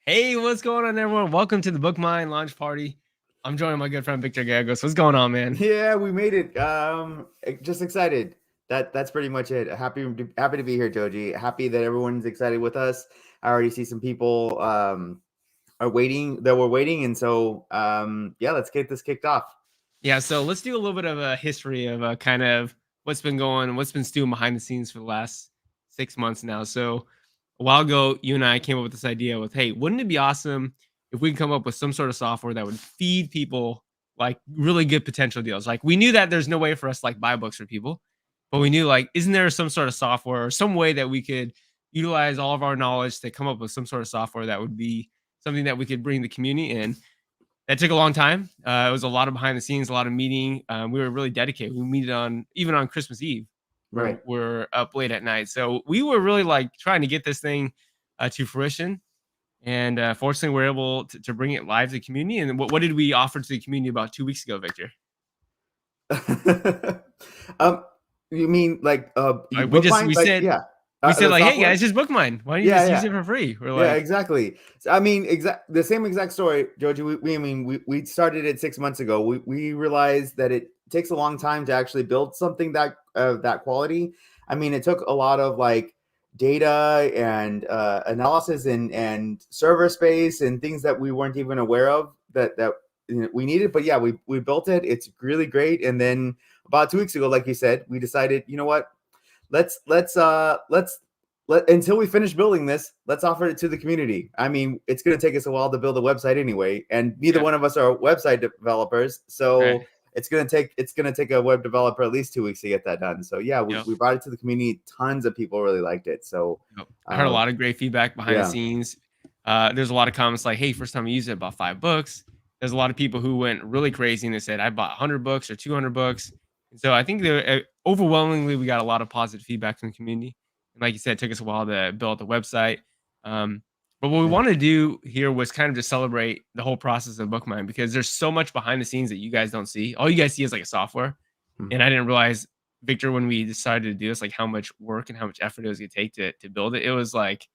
Hey, what's going on, everyone? Welcome to the BookMine launch party. I'm joining my good friend Victor Gagos. What's going on, man? Yeah, we made it. Just excited. That's pretty much it. Happy to be here, Joji. Happy that everyone's excited with us. I already see some people are waiting that were waiting, and so yeah, let's get this kicked off. Yeah, so let's do a little bit of a history of kind of what's been stewing behind the scenes for the last 6 months now. So a while ago, you and I came up with this idea with, hey, wouldn't it be awesome if we could come up with some sort of software that would feed people like really good potential deals? Like we knew that there's no way for us to like buy books for people, but we knew like, isn't there some sort of software or some way that we could utilize all of our knowledge to come up with some sort of software that would be something that we could bring the community in? That took a long time. It was a lot of behind the scenes, a lot of meeting. We were really dedicated. We meet on even on Christmas Eve. Right. We're up late at night, so we were really like trying to get this thing to fruition. And fortunately, we're able to bring it live to the community. And what did we offer to the community about 2 weeks ago, Victor? um, you mean like We BookMine? Like said yeah, we said the like, hey software. guys, just book mine. Why don't you Yeah, just use yeah. it for free? We're Yeah, like, exactly. So, I mean, the same exact story, Joji. We started it 6 months ago. We realized that it takes a long time to actually build something that quality. I mean, it took a lot of like data and analysis and server space and things that we weren't even aware of that we needed. But yeah, we built it. It's really great. And then about 2 weeks ago, like you said, we decided, you know what? Let's let until we finish building this, let's offer it to the community. I mean, it's going to take us a while to build a website anyway, and neither yeah, one of us are website developers, right. so it's going to take a web developer at least 2 weeks to get that done. So yeah, Yep. we brought it to the community. Tons of people really liked it. So Yep. I heard a uh, lot of great feedback behind the yeah, scenes. There's a lot of comments like, "Hey, first time I used it, bought 5 books." There's a lot of people who went really crazy and they said, "I bought 100 books or 200 books." And so I think overwhelmingly we got a lot of positive feedback from the community. And like you said, it took us a while to build the website. Um, but what we yeah. want to do here was kind of just celebrate the whole process of BookMine because there's so much behind the scenes that you guys don't see. All you guys see is like a software, and Mhm. I didn't realize, Victor, when we decided to do this, like how much work and how much effort it was gonna take to build it. It was like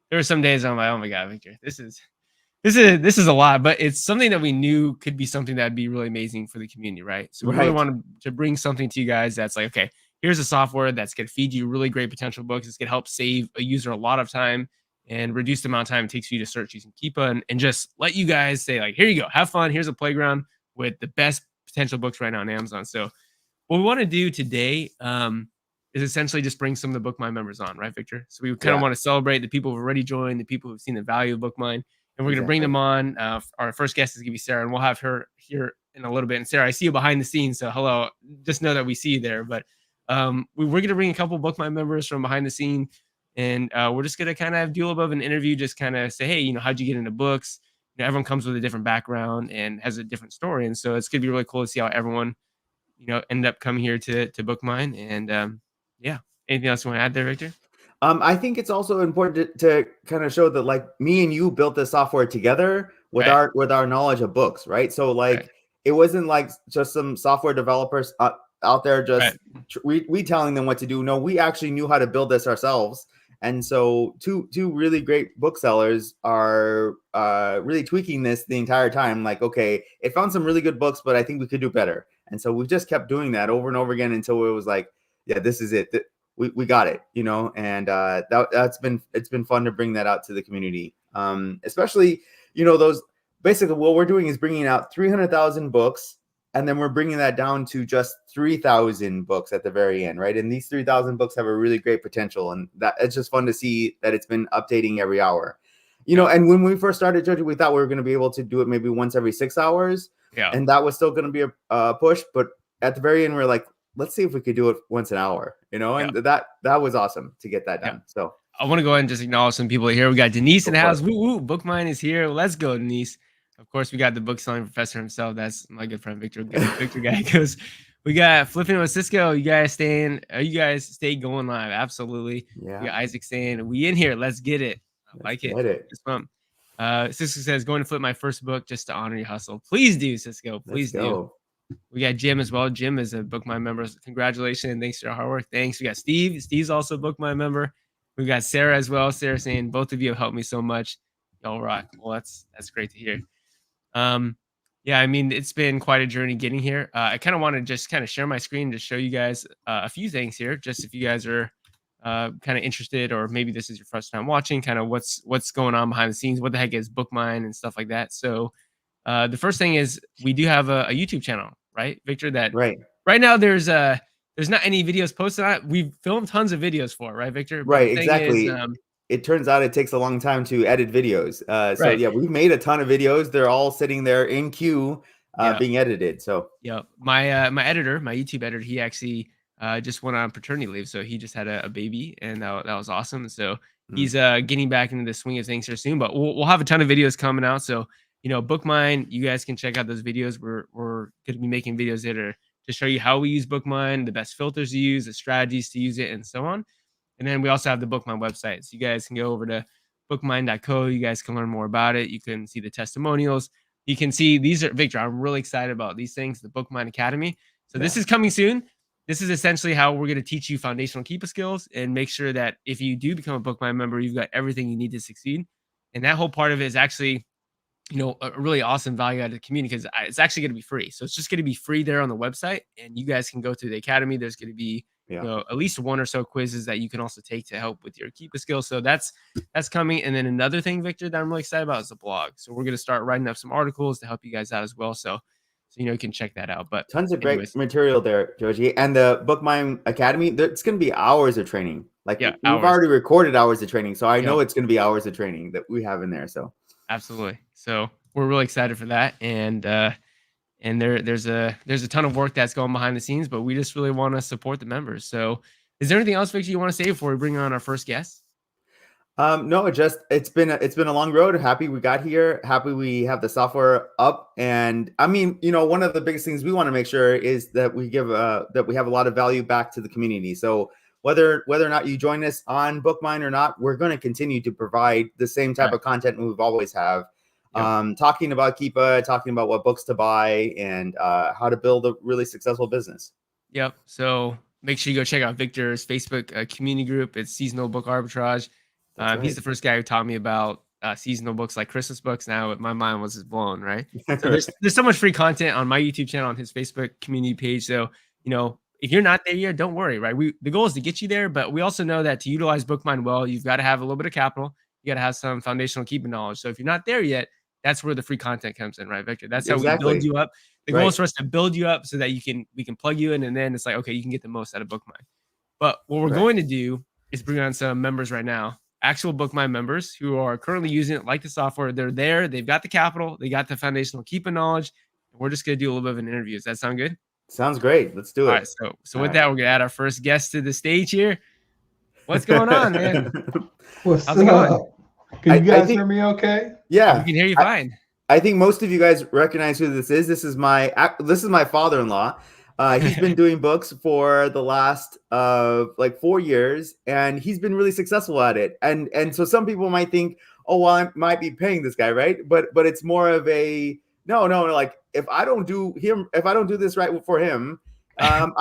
there were some days I'm like, oh my god, Victor, this is a lot, but it's something that we knew could be something that'd be really amazing for the community, right? So we really Right. wanted to bring something to you guys that's like, okay, here's a software that's gonna feed you really great potential books. It's gonna help save a user a lot of time and reduce the amount of time it takes for you to search using Keepa and just let you guys say, like, here you go, have fun. Here's a playground with the best potential books right now on Amazon. So what we want to do today is essentially just bring some of the BookMine members on, right, Victor? So we kind of Yeah. want to celebrate the people who've already joined, the people who've seen the value of BookMine, and we're going to bring Exactly. them on. Our first guest is going to be Sarah, and we'll have her here in a little bit. And Sarah, I see you behind the scenes, so hello. Just know that we see you there. But we're going to bring a couple of BookMine members from behind the scene, and we're just going to kind of do a little bit of an interview, just kind of say, hey, how'd you get into books? Everyone comes with a different background and has a different story, and so it's going to be really cool to see how everyone end up coming here to BookMine. And yeah, anything else you want to add there, Victor? I think it's also important to kind of show that like me and you built this software together with Right, our knowledge of books, right? So right, like it wasn't like just some software developers out there right. just we telling them what to do. No, we actually knew how to build this ourselves. And so two really great booksellers are really tweaking this the entire time. Like, okay, it found some really good books, but I think we could do better. And so we just kept doing that over and over again until it was like, yeah, this is it. We got it, and it's been fun to bring that out to the community, especially those basically what we're doing is bringing out 300,000 books, and then we're bringing that down to just 3,000 books at the very end, right? And these 3,000 books have a really great potential, and that it's just fun to see that it's been updating every hour, Yeah, and when we first started judging, we thought we were going to be able to do it maybe once every 6 hours, yeah, and that was still going to be a push, but at the very end we're like, let's see if we could do it once an hour, yeah, and that was awesome to get that yeah. done. So I want to go ahead and just acknowledge some people here. We got Denise in go the for house. it. Woo woo. BookMine is here. Let's go, Denise. Of course, we got the book selling professor himself. That's my good friend Victor. Victor guy goes. We got Flipping with Cisco. You guys staying? You guys stay going live? Absolutely. We Yeah, got Isaac saying, "We in here. Let's get it." I let's like it. get it. It's fun. Cisco says, "Going to flip my first book just to honor your hustle." Please do, Cisco. Let's Please do. go. We got Jim as well. Jim is a BookMine member. Congratulations. Thanks for your hard work. Thanks. We got Steve. Steve's also a BookMine member. We got Sarah as well. Sarah saying, both of you have helped me so much. Y'all rock. Well, that's great to hear. Um, yeah, I mean, it's been quite a journey getting here. I kind of want to just kind of share my screen to show you guys a few things here, just if you guys are kind of interested, or maybe this is your first time watching, kind of what's going on behind the scenes, what the heck is BookMine and stuff like that. So the first thing is we do have a YouTube channel, right, Victor? That Right. right now there's not any videos posted on it. We've filmed tons of videos for it, right, Victor? But the Right, thing is, exactly. It turns out it takes a long time to edit videos. So right, yeah, we've made a ton of videos. They're all sitting there in queue, yeah. being edited. So Yeah, my editor, my YouTube editor, he actually just went on paternity leave, so he just had a baby, and that was awesome. So mm, he's getting back into the swing of things here soon. But we'll have a ton of videos coming out. So BookMine, you guys can check out those videos. We're going to be making videos that are to show you how we use BookMine, the best filters to use, the strategies to use it, and so on. And then we also have the BookMine website, so you guys can go over to bookmine.co. You guys can learn more about it. You can see the testimonials. You can see these are Victor. I'm really excited about these things, the BookMine Academy. So this yeah, is coming soon. This is essentially how we're going to teach you foundational keeper skills and make sure that if you do become a BookMine member, you've got everything you need to succeed. And that whole part of it is actually, a really awesome value added community because it's actually going to be free. So it's just going to be free there on the website, and you guys can go through the academy. There's going to be yeah. at least one or so quizzes that you can also take to help with your keeper skills. So that's coming. And then another thing, Victor, that I'm really excited about is the blog. So we're going to start writing up some articles to help you guys out as well. So you can check that out. But Tons of great anyways, material there, Georgie. And the BookMine Academy, it's going to be hours of training. Like yeah, we've hours. already recorded hours of training, so I Yep, know it's going to be hours of training that we have in there. So absolutely. So we're really excited for that. And there's a ton of work that's going behind the scenes, but we just really want to support the members. So is there anything else, Victor, you want to say before we bring on our first guest? no, it's been a long road. Happy we got here. Happy we have the software up. And I mean, one of the biggest things we want to make sure is that we give that we have a lot of value back to the community. So whether or not you join us on BookMine or not, we're going to continue to provide the same type Right. of content we've always have. Yep. Talking about Keepa, talking about what books to buy, and how to build a really successful business. Yep. So make sure you go check out Victor's Facebook community group. It's Seasonal Book Arbitrage. That's He's right. the first guy who taught me about seasonal books like Christmas books. Now my mind was just blown, right? So Right. there's so much free content on my YouTube channel, on his Facebook community page. So if you're not there yet, don't worry, right? The goal is to get you there, but we also know that to utilize BookMine well, you've got to have a little bit of capital. You got to have some foundational keeping knowledge. So if you're not there yet, that's where the free content comes in, right, Victor? That's how we build Exactly. you up. The goal is Right. for us to build you up so that we can plug you in, and then it's like, okay, you can get the most out of BookMine. But what we're Correct. going to do is bring on some members right now, actual BookMine members who are currently using it, like the software. They're there, they've got the capital, they got the foundational keeping knowledge, and we're just going to do a little bit of an interview. Does that sound good? Sounds great. Let's do All it. right, so All with right. that, we're gonna add our first guest to the stage here. What's going on, man? What's How's it going? up? Can you I guys think, hear me okay? We yeah, can hear you I, fine. I think most of you guys recognize who this is. This is my father-in-law. He's been doing books for the last like 4 years, and he's been really successful at it. And so some people might think, oh well, I might be paying this guy, right? But it's more of a no. Like if I don't do this right for him, I'm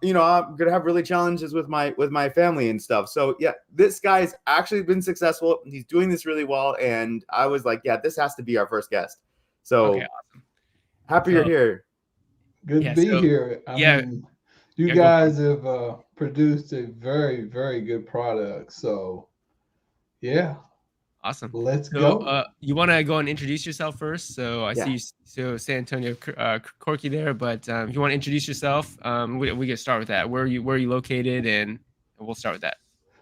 gonna have really challenges with my family and stuff. So yeah, this guy's actually been successful. He's doing this really well, and I was like, yeah, this has to be our first guest. Okay, So awesome. happy you're So here. Good yeah, to be so here. I yeah, mean, you yeah, go for it. guys have produced a very, very good product. So, yeah, Awesome. let's So go. you want to go and introduce yourself first? So I see Yeah. you, so San Antonio Corky there, but if you want to introduce yourself, we can start with that. Where are you located, and we'll start with that.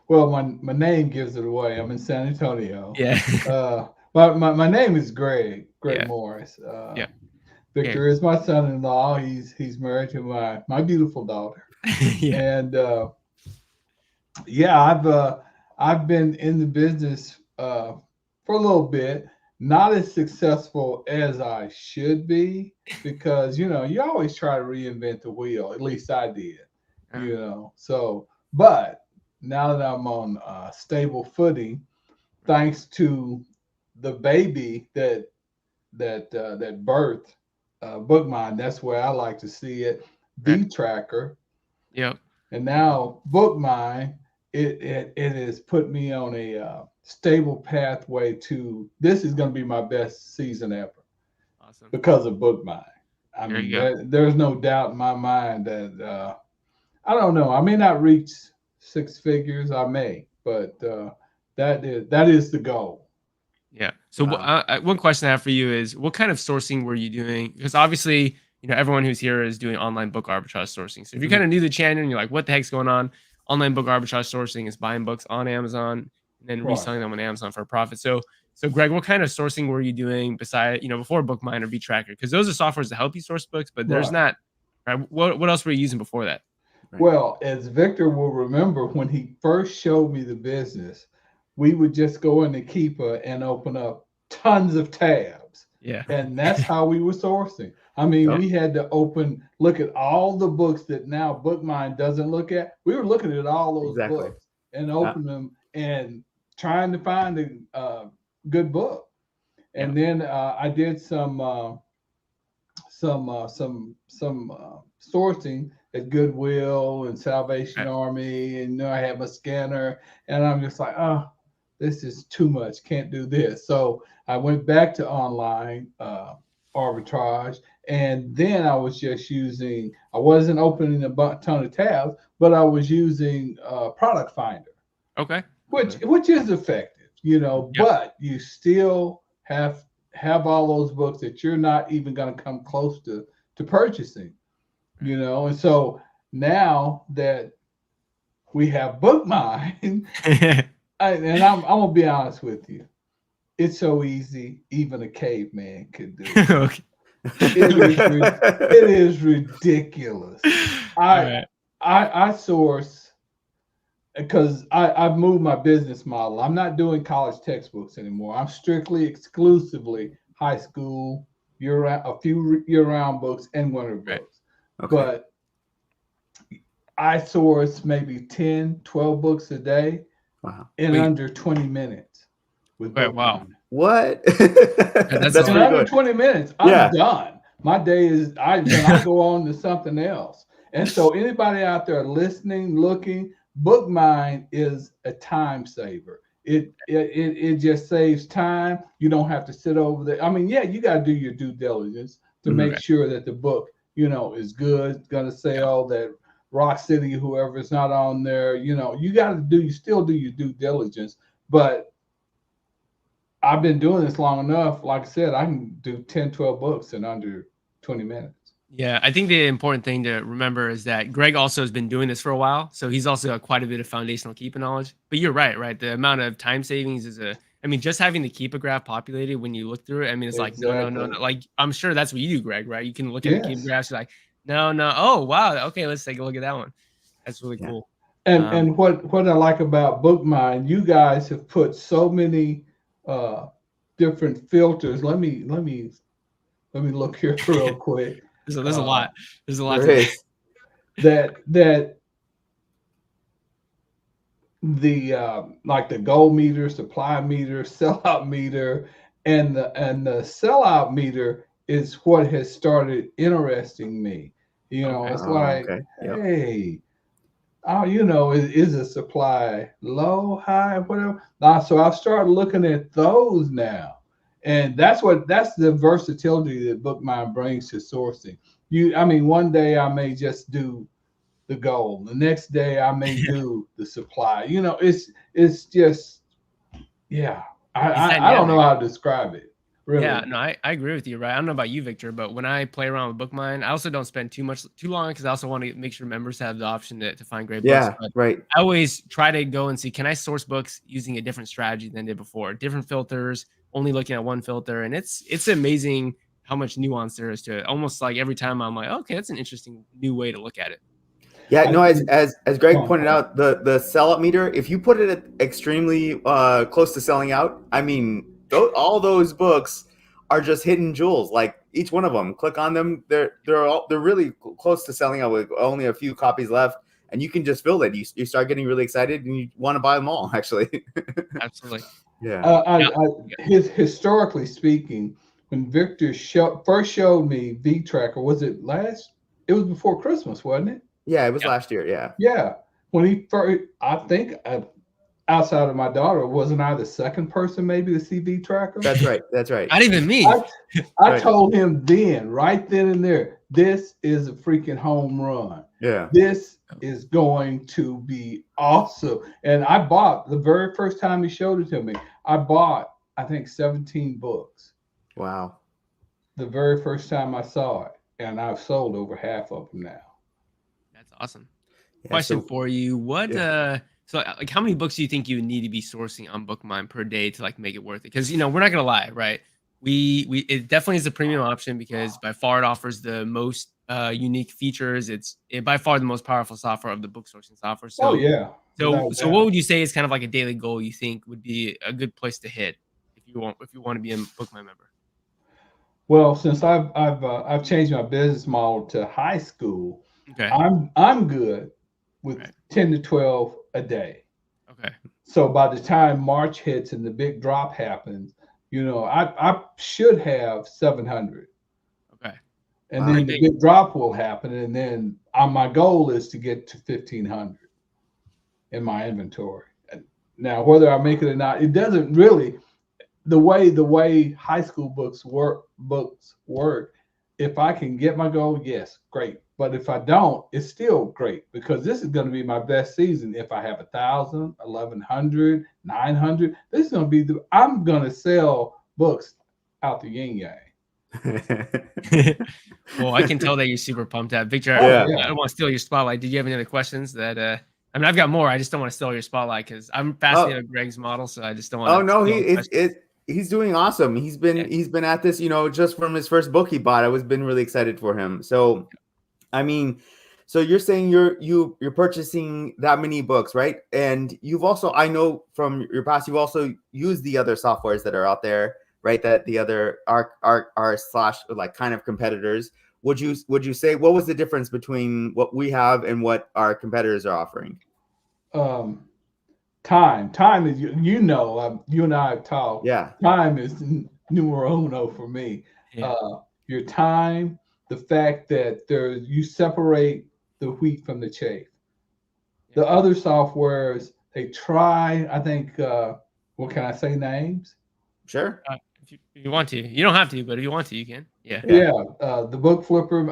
Well, my name gives it away. I'm in San Antonio. Yeah. My name is Greg Yeah. Morris. Yeah. Victor is my son-in-law. He's married to my beautiful daughter. Yeah. And yeah, I've been in the business for a little bit, not as successful as I should be, because you always try to reinvent the wheel. At least I did, So, but now that I'm on stable footing, thanks to the baby that birthed BookMine, that's where I like to see it. Right. B Tracker. Yep. And now BookMine it has put me on a stable pathway to this is going to be my best season ever Awesome. because of BookMine. I There mean, you go. there's no doubt in my mind that I don't know. I may not reach six figures. I may, but that is the goal. Yeah. So Wow. one question I have for you is, what kind of sourcing were you doing? Because obviously, everyone who's here is doing online book arbitrage sourcing. So if you're Mhm. kind of new to the channel and you're like, what the heck's going on? Online book arbitrage sourcing is buying books on Amazon and then Right. reselling them on Amazon for a profit. So Greg, what kind of sourcing were you doing beside, before BookMine or BTracker? Because those are softwares that help you source books, but there's Right. not, right? What else were you using before that? Right. Well, as Victor will remember, when he first showed me the business, we would just go into Keeper and open up tons of tabs. Yeah. And that's how we were sourcing. I mean, Yep. we had to look at all the books that now BookMine doesn't look at. We were looking at all those Exactly. books and open them and trying to find a good book. And then I did some sourcing at Goodwill and Salvation Okay. Army, and I have a scanner, and I'm just like, oh, this is too much. Can't do this. So I went back to online arbitrage, and then I was just using. I wasn't opening a ton of tabs, but I was using Product Finder, Okay. which is effective, Yep. but you still have all those books that you're not even going to come close to purchasing, and so now that we have BookMine, and I'm gonna be honest with you, it's so easy, even a caveman could do it. Okay. It is ridiculous. All right. I source because I've moved my business model. I'm not doing college textbooks anymore. I'm strictly exclusively high school, a few year-round books and winter Right. books. Okay. But I source maybe 10, 12 books a day Wow. in Wait. under 20 minutes with Okay, wow. BookMine. What? that's That's a In pretty under good. 20 minutes, I'm Yeah. done. My day is then I go on to something else. And so anybody out there listening, looking, BookMine is a time saver. It just saves time. You don't have to sit over there. I mean, yeah, you got to do your due diligence to make Right. sure that the book, is good, going to sell, that Rock City, whoever's not on there, you still do your due diligence. But I've been doing this long enough. Like I said, I can do 10, 12 books in under 20 minutes. Yeah, I think the important thing to remember is that Greg also has been doing this for a while, so he's also got quite a bit of foundational Keepa knowledge. But you're right, right? The amount of time savings I mean, just having the Keepa graph populated when you look through it, I mean, it's like, no, no, no, Exactly. no. Like, I'm sure that's what you do, Greg, right? You can look at the Keepa Yes. graphs, you're like, no, no, oh, wow, okay, let's take a look at that one. That's really Yeah. cool. And what I like about BookMine, you guys have put so many different filters. Let me look here real quick. There's a lot. There's a lot There to is. That the like the goal meter, supply meter, sellout meter, and the sellout meter is what has started interesting me. Okay. It's Oh, like, okay. Yep. hey, oh, is a supply low, high, whatever. So I've started looking at those now. And that's the versatility that BookMine brings to sourcing. One day I may just do the goal. The next day I may do the supply. It's just, yeah. It's I don't know dynamic. how to describe it. Really. Yeah, no, I agree with you, right? I don't know about you, Victor, but when I play around with BookMine, I also don't spend too long because I also want to make sure members have the option to find great books. Yeah. But Right. I always try to go and see, can I source books using a different strategy than I did before? Different filters, only looking at one filter. And it's amazing how much nuance there is to it. Almost like every time I'm like, okay, that's an interesting new way to look at it. Yeah, I no, think- as Greg pointed out, the sellout meter, if you put it at extremely close to selling out, I mean, all those books are just hidden jewels. Like each one of them, click on them, they're really close to selling out with only a few copies left, and you can just fill it. You start getting really excited and you want to buy them all. Actually, Absolutely. yeah. Historically speaking, when Victor first showed me V Tracker, was it last? It was before Christmas, wasn't it? Yeah, it was Yep. last year. Yeah. Yeah. when he first, I think outside of my daughter, wasn't I the second person maybe to see V Tracker? That's right. That's right. Not even me. I Right. told him right then and there, this is a freaking home run. Yeah. This is going to be awesome. And I bought the very first time he showed it to me. I bought, I think, 17 books. Wow. The very first time I saw it, and I've sold over half of them now. That's awesome. Yeah, Question so- for you: What yeah. so like how many books do you think you would need to be sourcing on BookMine per day to like make it worth it? Because we're not gonna lie, right? We it definitely is a premium option because by far it offers the most unique features. It's by far the most powerful software of the book sourcing software. So Oh yeah. without so doubt. what would you say is kind of like a daily goal you think would be a good place to hit if you want to be a BookMine member? Well, since I've changed my business model to high school, Okay. I'm good with Right. 10 to 12 a day. Okay. So by the time March hits and the big drop happens, I should have 700. Okay. And Wow. then the big drop will happen. And then my goal is to get to 1,500 in my inventory. Now, whether I make it or not, it doesn't really, the way high school books work, if I can get my goal, yes, great. But if I don't, it's still great because this is going to be my best season. If I have 1,000, 1,100, 900, this is going to be I'm going to sell books out the yin yang. Well, I can tell that you're super pumped up, Victor. Yeah. I don't want to steal your spotlight. Did you have any other questions that I mean, I've got more. I just don't want to steal your spotlight because I'm fascinated with Greg's model, so I just don't want. Oh no, steal he's doing awesome. He's been at this, just from his first book he bought. I was been really excited for him. So, I mean, so you're saying you're purchasing that many books, right? And you've also, I know from your past, you've also used the other softwares that are out there, right? That the other are slash like kind of competitors. Would you say what was the difference between what we have and what our competitors are offering? Time is you and I have talked. Yeah. Time is numero uno for me. Yeah. Your time, the fact that you separate the wheat from the chaff. The other softwares, they try, I think, what can I say, names? Sure. If you want to, you don't have to, but if you want to, you can. Yeah. The Book Flipper,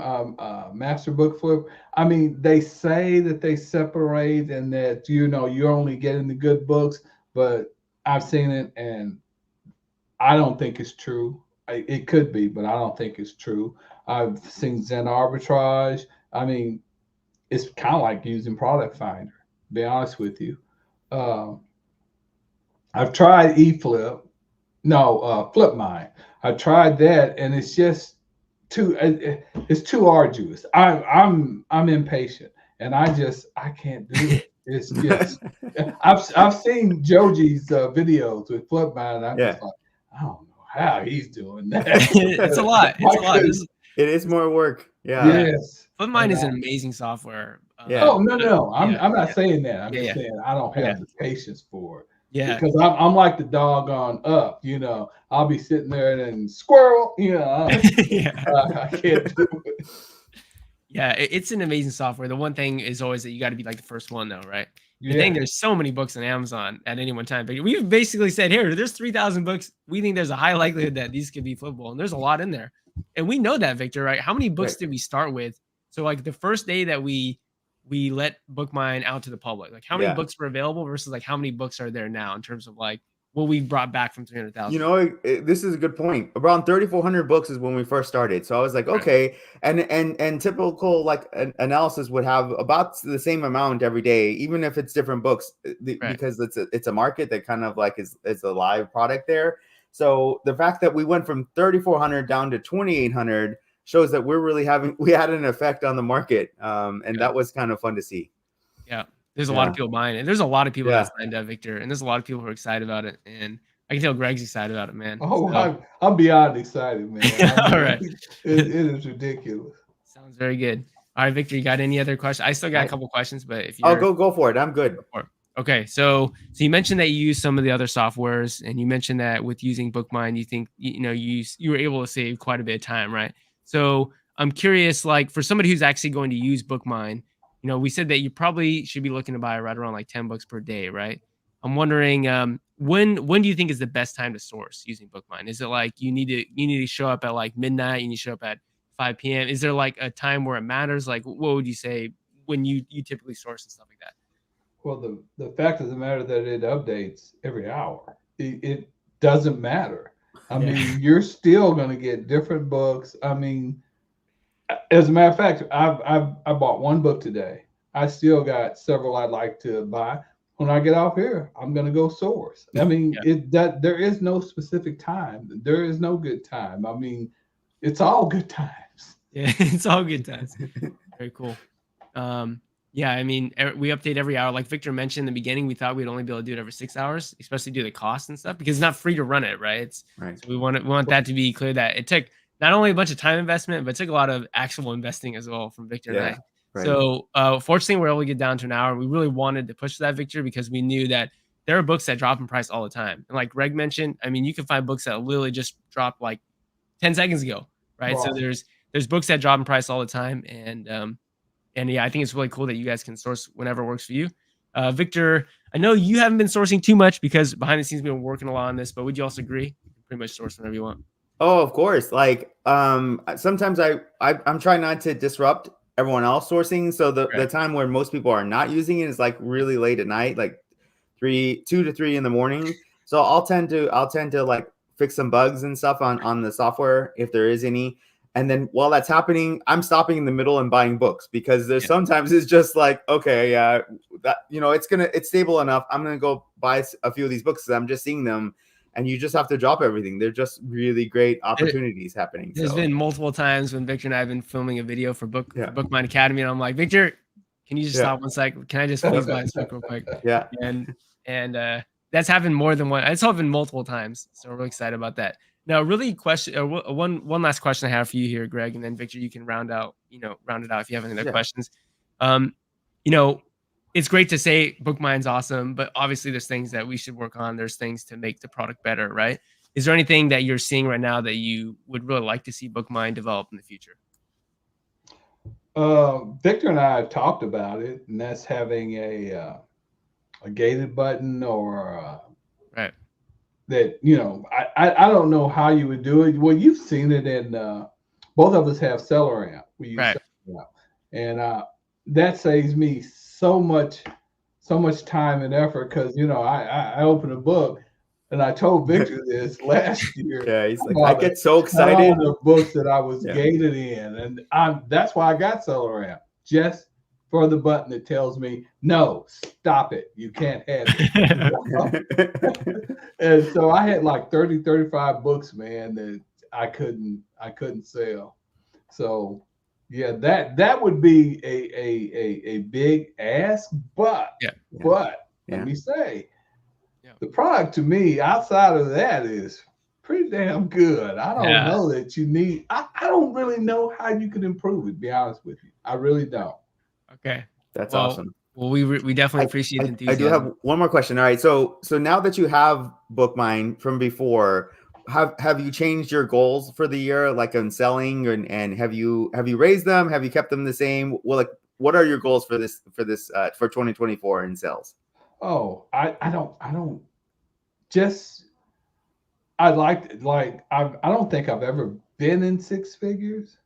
Master Book Flip. I mean, they say that they separate and that you're only getting the good books, but I've seen it and I don't think it's true. It could be, but I don't think it's true. I've seen Zen Arbitrage. I mean, it's kind of like using Product Finder, to be honest with you. I've tried eFlip. No, FlipMine. I tried that, and it's just it's too arduous. I'm impatient, and I can't do it. It's just I've seen Joji's videos with FlipMine. And I'm just like, I don't know how he's doing that. It's a lot. It is more work. Yeah. Yes. FlipMine is an amazing software. Oh no. I'm not saying that. I'm just saying I don't have the patience for it. Yeah. Because I'm like the dog on Up, I'll be sitting there and then squirrel, I can't do it. Yeah, it's an amazing software. The one thing is always that you got to be like the first one, though, right? Yeah. The thing, there's so many books on Amazon at any one time, but we've basically said, here, there's 3,000 books. We think there's a high likelihood that these could be flippable, and there's a lot in there. And we know that, Victor, right? How many books did we start with? So, like, the first day that we let BookMine out to the public, like, how many books were available versus, like, how many books are there now in terms of, like, what we brought back from 300,000? This is a good point. Around 3,400 books is when we first started. So I was like, okay, and typical like analysis would have about the same amount every day, even if it's different books, because it's a market that kind of like is a live product there. So the fact that we went from 3,400 down to 2,800 shows that we had an effect on the market, and that was kind of fun to see. Yeah. There's a lot of people buying it. There's a lot of people that signed up, Victor, and there's a lot of people who are excited about it. And I can tell Greg's excited about it, man. Oh, so. I'm beyond excited, man. All right. It is ridiculous. Sounds very good. All right, Victor, you got any other questions? I still got a couple questions, but if you go for it. I'm good. Okay, so you mentioned that you use some of the other softwares, and you mentioned that with using BookMine, you think you were able to save quite a bit of time, right? So I'm curious, like for somebody who's actually going to use BookMine, we said that you probably should be looking to buy right around like 10 books per day, right? I'm wondering, when do you think is the best time to source using BookMine? Is it like you need to show up at like midnight, you need to show up at 5 p.m.? Is there like a time where it matters? Like, what would you say when you typically source and stuff like that? Well, the fact of the matter that it updates every hour. It doesn't matter. I Yeah. mean, you're still going to get different books. I mean, as a matter of fact, I bought one book today. I still got several I'd like to buy. When I get off here, I'm going to go source. I mean, there is no specific time. There is no good time. I mean, it's all good times. Yeah, it's all good times. Very cool. Yeah, I mean, we update every hour. Like Victor mentioned in the beginning, we thought we'd only be able to do it every 6 hours, especially due to the cost and stuff, because it's not free to run it, right? It's Right. So we want that to be clear that it took not only a bunch of time investment, but it took a lot of actual investing as well from Victor and I. Right. So fortunately, we're able to get down to an hour. We really wanted to push that, Victor, because we knew that there are books that drop in price all the time. And like Greg mentioned, I mean, you can find books that literally just dropped like 10 seconds ago, right? Wow. So there's books that drop in price all the time, and yeah, I think it's really cool that you guys can source whenever it works for you. Victor, I know you haven't been sourcing too much because behind the scenes we've been working a lot on this, but would you also agree? You can pretty much source whenever you want. Oh, of course. Like sometimes I'm trying not to disrupt everyone else sourcing. So the time where most people are not using it is like really late at night, like 2 to 3 in the morning. So I'll tend to like fix some bugs and stuff on the software if there is any. And then while that's happening, I'm stopping in the middle and buying books because there's sometimes it's just like, okay, that it's stable enough. I'm gonna go buy a few of these books because I'm just seeing them, and you just have to drop everything. They're just really great opportunities happening. There's been multiple times when Victor and I have been filming a video for BookMine Academy, and I'm like, Victor, can you just stop 1 sec? Can I just please buy this book real quick? Yeah. And that's happened more than one. It's happened multiple times, so we're really excited about that. Now, really, one last question I have for you here, Greg, and then Victor, you can round it out if you have any other questions. It's great to say BookMine's awesome, but obviously there's things that we should work on. There's things to make the product better, right? Is there anything that you're seeing right now that you would really like to see BookMine develop in the future? Victor and I have talked about it, and that's having a gated button or right. That I don't know how you would do it. Well, you've seen it in both of us have Seller Amp. We use Seller Amp, and that saves me so much time and effort because I open a book, and I told Victor this last year. Yeah, he's like, I get so excited. The books that I was gated in, and that's why I got Seller Amp, just for the button that tells me, no, stop it. You can't have it. And so I had like 30, 35 books, man, that I couldn't sell. So yeah, that would be a big ask, but let me say, the product to me outside of that is pretty damn good. I don't know that you need, I don't really know how you could improve it, to be honest with you. I really don't. Okay. That's awesome. Well, we definitely appreciate the enthusiasm. I do have one more question. All right. So now that you have BookMine from before, have you changed your goals for the year, like on selling, and have you raised them? Have you kept them the same? Well, like, what are your goals for 2024 in sales? Oh, I don't just, I don't think I've ever been in 6 figures.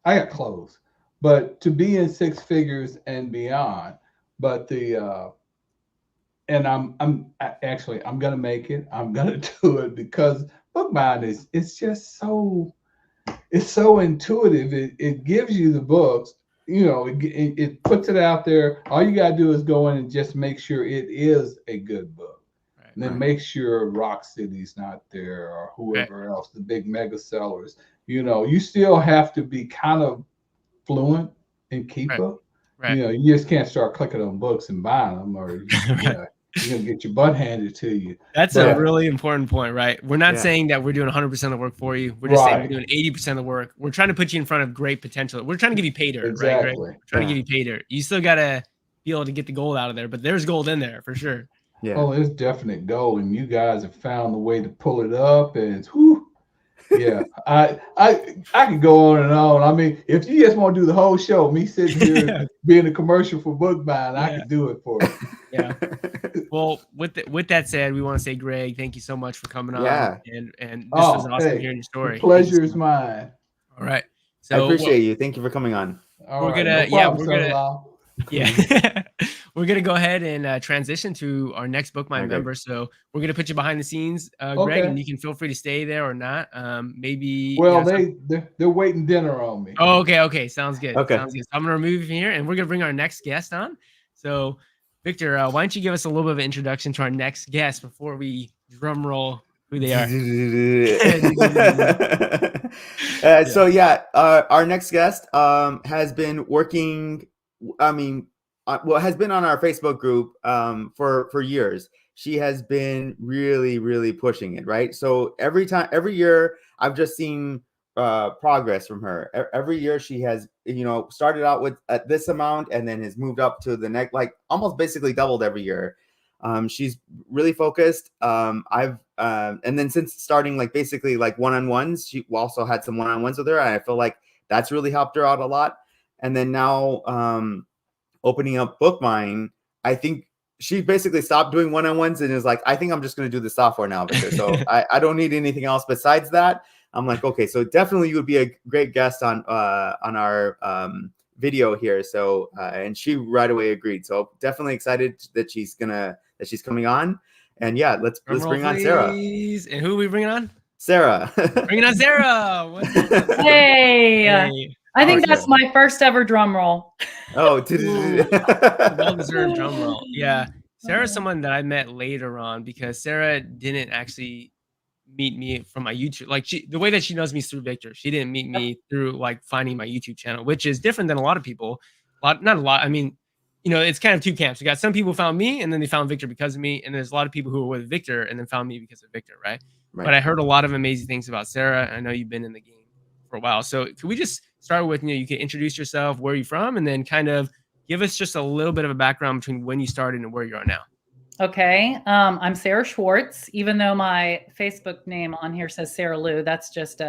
I got close, but to be in 6 figures and beyond, but and I'm gonna make it. I'm gonna do it because BookMine it's just so intuitive. It gives you the books, it puts it out there. All you gotta do is go in and just make sure it is a good book. Right, and then make sure Rock City's not there or whoever else, the big mega sellers. You still have to be kind of fluent in Keepa. Right. You just can't start clicking on books and buying them, or you're gonna get your butt handed to you. That's a really important point, right? We're not saying that we're doing 100% of the work for you. We're just saying we're doing 80% of the work. We're trying to put you in front of great potential. We're trying to give you pay dirt, right? We're trying to give you pay dirt. You still gotta be able to get the gold out of there, but there's gold in there for sure. Yeah. Oh, there's definite gold, and you guys have found the way to pull it up, and Yeah, I could go on and on. I mean, if you just want to do the whole show, me sitting here being a commercial for BookMine, I could do it for you. Yeah. Well, with that said, we want to say, Greg, thank you so much for coming on. Yeah. And this was awesome hearing your story. The pleasure is mine. All right. I So appreciate you. Thank you for coming on. We're gonna we're gonna go ahead and transition to our next BookMine member. So we're gonna put you behind the scenes, Greg, and you can feel free to stay there or not. Maybe. Well, they're waiting dinner on me. Oh, okay. Sounds good. Okay. Sounds good. So I'm gonna remove you from here, and we're gonna bring our next guest on. So, Victor, why don't you give us a little bit of an introduction to our next guest before we drum roll who they are? So yeah, our next guest has been working. Has been on our Facebook group for years. She has been really pushing it, right? So every year, I've just seen progress from her. Every year, she has started out with at this amount and then has moved up to the next, like almost basically doubled every year. She's really focused. And then since starting like basically like one-on-ones, she also had some one-on-ones with her. And I feel like that's really helped her out a lot. And then now opening up BookMine, I think she basically stopped doing one-on-ones and is like, I think I'm just going to do the software now, Victor. So I don't need anything else besides that. I'm like, okay, so definitely you would be a great guest on our video here. So and she right away agreed. So definitely excited that she's coming on. And yeah, let's bring on Sarah. And who are we bringing on? Sarah. Bringing on Sarah. Hey. I think that's my first ever drum roll. Oh, well-deserved drum roll. Yeah. Sarah's someone that I met later on because Sarah didn't actually meet me from my YouTube. Like the way that she knows me is through Victor. She didn't meet me through like finding my YouTube channel, which is different than a lot of people. Not a lot. I mean, it's kind of two camps. You got some people found me and then they found Victor because of me. And there's a lot of people who were with Victor and then found me because of Victor, right? But I heard a lot of amazing things about Sarah. I know you've been in the game for a while. So could we just start with, you can introduce yourself, where you're from, and then kind of give us just a little bit of a background between when you started and where you are now. Okay. I'm Sarah Schwarz, even though my Facebook name on here says Sarah Lou. That's just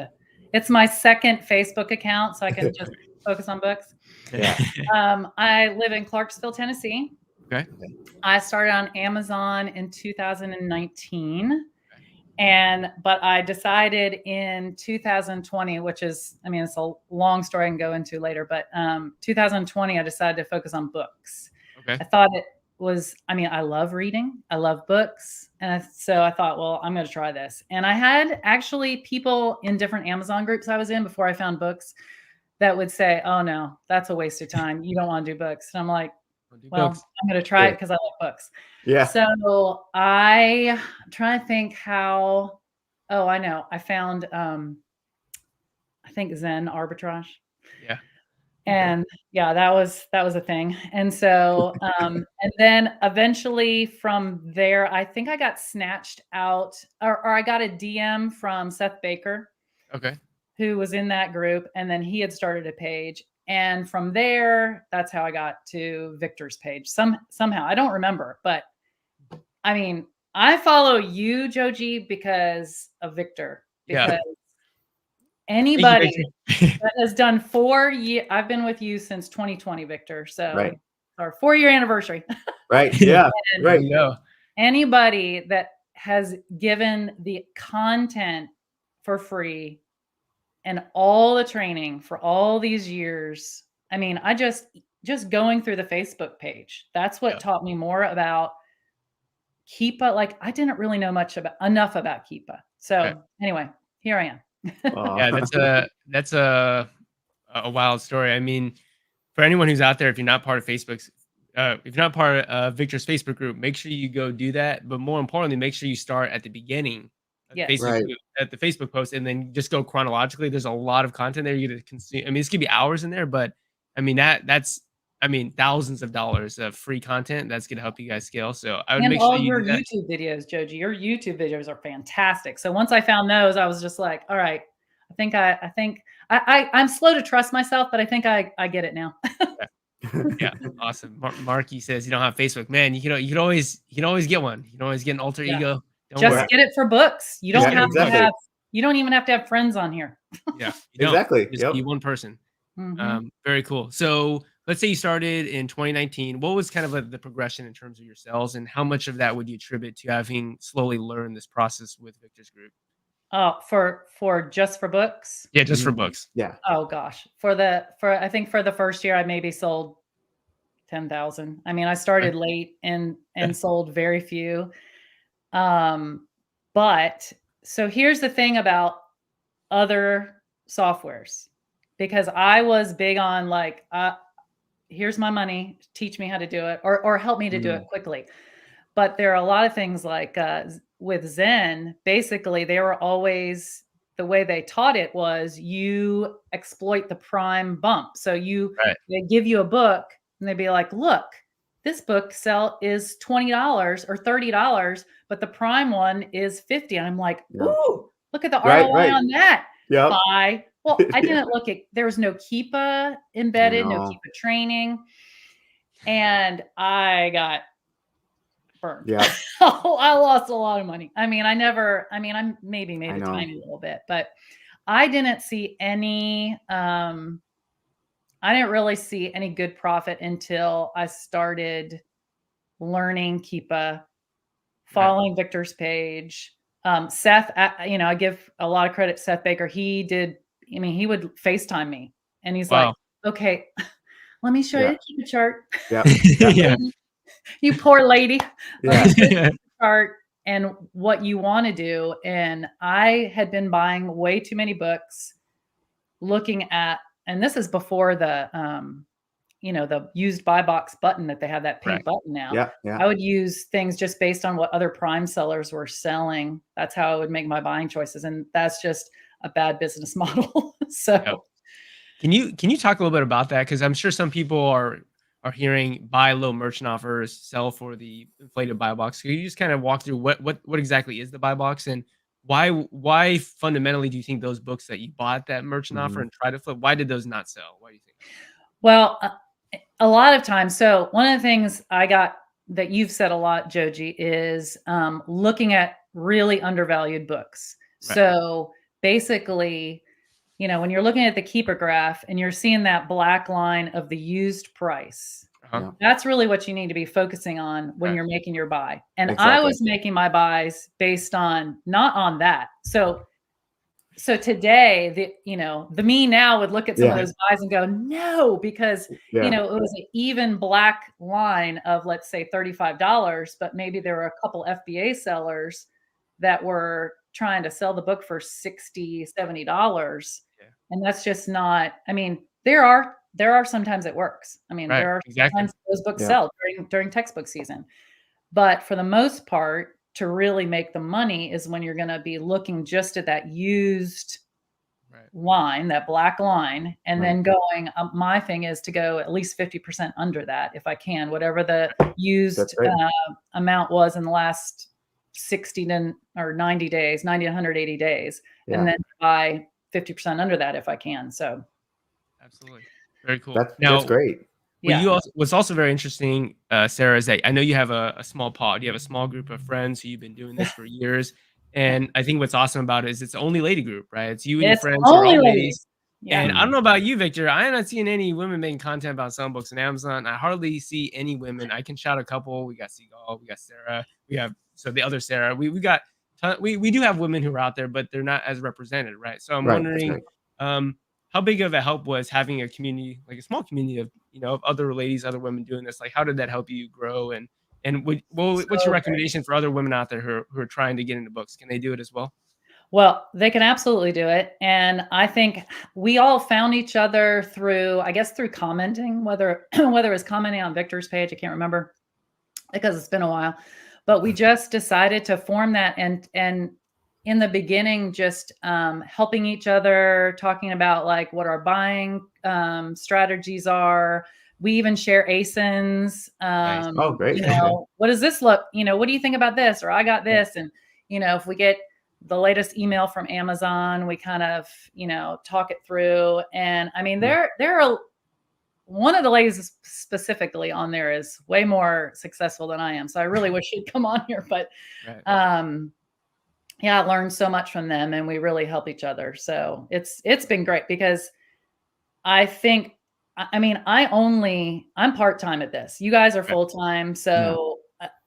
it's my second Facebook account, so I can just focus on books. Yeah. I live in Clarksville, Tennessee. Okay. I started on Amazon in 2019. But I decided in 2020, which is, it's a long story I can go into later, but 2020, I decided to focus on books. Okay. I thought it was, I love reading. I love books. And so I thought, well, I'm going to try this. And I had actually people in different Amazon groups I was in before I found books that would say, oh no, that's a waste of time. You don't want to do books. And I'm like, well, I'm going to try it because I like books. Yeah. So I'm trying to think how. Oh, I know. I found, I think Zen arbitrage. Yeah. And yeah, that was a thing. And so, and then eventually from there, I think I got snatched out, or I got a DM from Seth Baker. Okay. Who was in that group, and then he had started a page. And from there, that's how I got to Victor's page. Somehow, I don't remember, but I follow you, Joji, because of Victor. Because anybody that has done 4 years, I've been with you since 2020, Victor. So our 4-year anniversary. Right. Yeah. Right. Yeah. Anybody that has given the content for free and all the training for all these years. I just going through the Facebook page. That's what taught me more about Keepa. Like I didn't really know enough about Keepa. So anyway, here I am. Yeah, that's a wild story. For anyone who's out there, if you're not part of Victor's Facebook group, make sure you go do that. But more importantly, make sure you start at the beginning. At the Facebook post, and then just go chronologically. There's a lot of content there you get to consume. It's gonna be hours in there, but that's thousands of dollars of free content that's gonna help you guys scale. So I would make sure you do that. YouTube videos, Joji. Your YouTube videos are fantastic. So once I found those, I was just like, all right, I think I'm slow to trust myself, but I think I get it now. Yeah, awesome. Marky says you don't have Facebook, man. You can always get one. You can always get an alter ego. Just get it for books. You don't have to have You don't even have to have friends on here. Yeah, you don't. Exactly. Just be one person. Mhm. Very cool. So let's say you started in 2019. What was kind of the progression in terms of your sales, and how much of that would you attribute to having slowly learned this process with Victor's group? Oh, for just for books? Yeah, just for Mhm. books. Yeah. Oh gosh. I think for the first year I maybe sold 10,000. I mean, I started late and sold very few. But so here's the thing about other softwares, because I was big on like, here's my money, teach me how to do it, or help me to do it quickly. But there are a lot of things like with Zen, basically, they were always, the way they taught it was you exploit the prime bump. So Right. they give you a book and they'd be like, look, this book is $20 or $30, but the prime one is 50. And I'm like, Yeah. ooh, look at the Right, ROI right. on that. Yep. Buy. Well, I Yeah. didn't look at, there was no Keepa embedded, no know. Keepa training. And I got burned. Yeah. I lost a lot of money. I maybe made I a know. tiny little bit, but I didn't see any, I didn't really see any good profit until I started learning Keepa, following Victor's page. Seth, I give a lot of credit to Seth Baker. He would FaceTime me and he's like, Wow. okay, let me show you the Keepa chart. Yeah. Yeah. You poor lady. Yeah. Chart and what you want to do. And I had been buying way too many books, looking at, and this is before the the used buy box button that they have, that pink button now. Yeah. Yeah. I would use things just based on what other prime sellers were selling. That's how I would make my buying choices. And that's just a bad business model. So Yep. Can you talk a little bit about that? Because I'm sure some people are hearing buy low merchant offers, sell for the inflated buy box. Can you just kind of walk through what exactly is the buy box, and why fundamentally do you think those books that you bought that merchant offer and tried to flip, why did those not sell? Why do you think? Well, a lot of times. So one of the things I got that you've said a lot, Joji, is looking at really undervalued books. Right. So basically, when you're looking at the Keepa graph and you're seeing that black line of the used price, that's really what you need to be focusing on when you're making your buy. And I was making my buys based on, not on that. So today, the me now would look at some of those buys and go, no, because, it was an even black line of, let's say, $35, but maybe there were a couple FBA sellers that were trying to sell the book for $60, $70. And that's just not, there are sometimes it works. There are sometimes those books sell during textbook season, but for the most part, to really make the money is when you're going to be looking just at that used line, that black line, and then going, my thing is to go at least 50% under that if I can, whatever the used amount was in the last 60 or 90 days, 90 to 180 days, and then buy 50% under that if I can. So absolutely. Very cool. That's great. What's also very interesting, Sarah, is that I know you have a small pod. You have a small group of friends who you've been doing this for years. And I think what's awesome about it is it's the only lady group, right? It's you and your friends who are all ladies. Yeah. And I don't know about you, Victor. I am not seeing any women making content about selling books on Amazon. I hardly see any women. I can shout a couple. We got Seagull, we got Sarah, the other Sarah. We do have women who are out there, but they're not as represented, right? So I'm wondering, how big of a help was having a community, like a small community of, of other ladies, other women doing this? Like, how did that help you grow? And what's your recommendation for other women out there who are trying to get into books? Can they do it as well? Well, they can absolutely do it. And I think we all found each other through commenting, whether it was commenting on Victor's page, I can't remember because it's been a while, but we just decided to form that. And in the beginning, just helping each other, talking about like what our buying strategies are. We even share ASINs. Nice. Oh, great. What does this look? What do you think about this? Or I got this. And, if we get the latest email from Amazon, we kind of, talk it through. And there are, one of the ladies specifically on there is way more successful than I am. So I really wish she'd come on here, but yeah, I learned so much from them, and we really help each other. So it's been great because I think, I mean, I'm part-time at this. You guys are full-time. So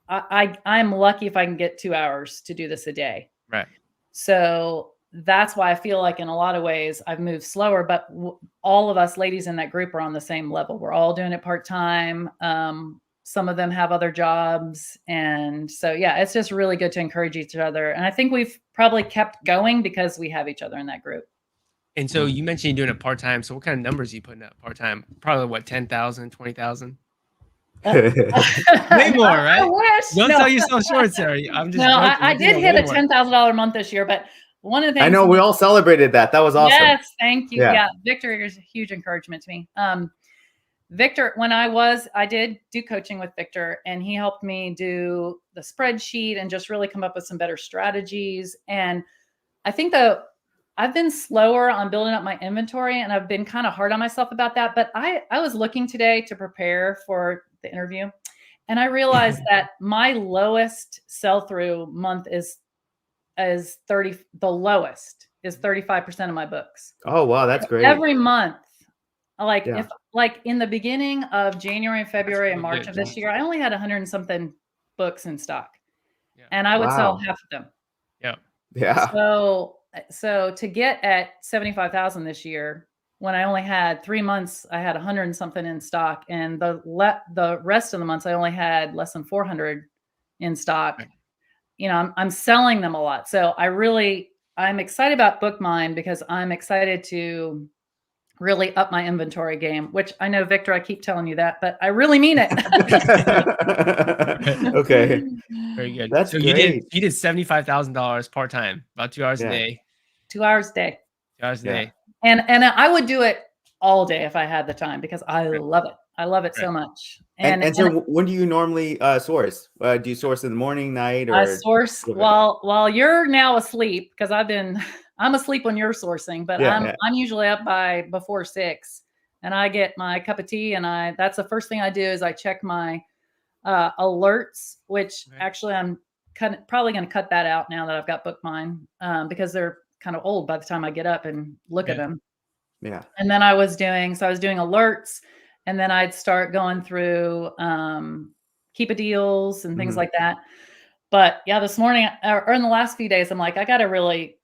I'm lucky if I can get 2 hours to do this a day. Right. So that's why I feel like in a lot of ways I've moved slower, but all of us ladies in that group are on the same level. We're all doing it part-time. Some of them have other jobs. And so, yeah, it's just really good to encourage each other. And I think we've probably kept going because we have each other in that group. And so you mentioned you're doing it part-time. So what kind of numbers are you putting up part-time? Probably what, 10,000, 20,000? Way more, right? I wish. Don't sell yourself short, Sarah. I'm just no, joking. I did hit a $10,000 month this year, but one of the things I know we all celebrated that. That was awesome. Yes, thank you. Yeah. Yeah, Victor is a huge encouragement to me. Victor, when I did do coaching with Victor, and he helped me do the spreadsheet and just really come up with some better strategies. And I think I've been slower on building up my inventory, and I've been kind of hard on myself about that. But I was looking today to prepare for the interview, and I realized that my lowest sell-through month is 30. The lowest is 35% of my books. Oh, wow. That's great. Every month. If in the beginning of January and February and March of this year, I only had 100 and something books in stock, and I would sell half of them. Yeah. Yeah. So to get at 75,000 this year, when I only had 3 months, I had 100 and something in stock, and the rest of the months I only had less than 400 in stock. Right. You know, I'm selling them a lot. So I'm excited about BookMine because I'm excited to really up my inventory game, which I know, Victor, I keep telling you that, but I really mean it. Okay. Very good. That's so great. You did $75,000 part-time, about 2 hours a day. 2 hours a day. 2 hours a day. And I would do it all day if I had the time because I love it. I love it so much. And so when do you normally source? Do you source in the morning, night, or I source while you're now asleep, because I'm asleep when you're sourcing, but I'm usually up by before 6, and I get my cup of tea, and that's the first thing I do is I check my alerts, which actually I'm probably going to cut that out now that I've got BookMine, because they're kind of old by the time I get up and look at them. Yeah. And then I was doing alerts, and then I'd start going through keep a deals and things like that. But yeah, this morning or in the last few days, I'm like, I got to really,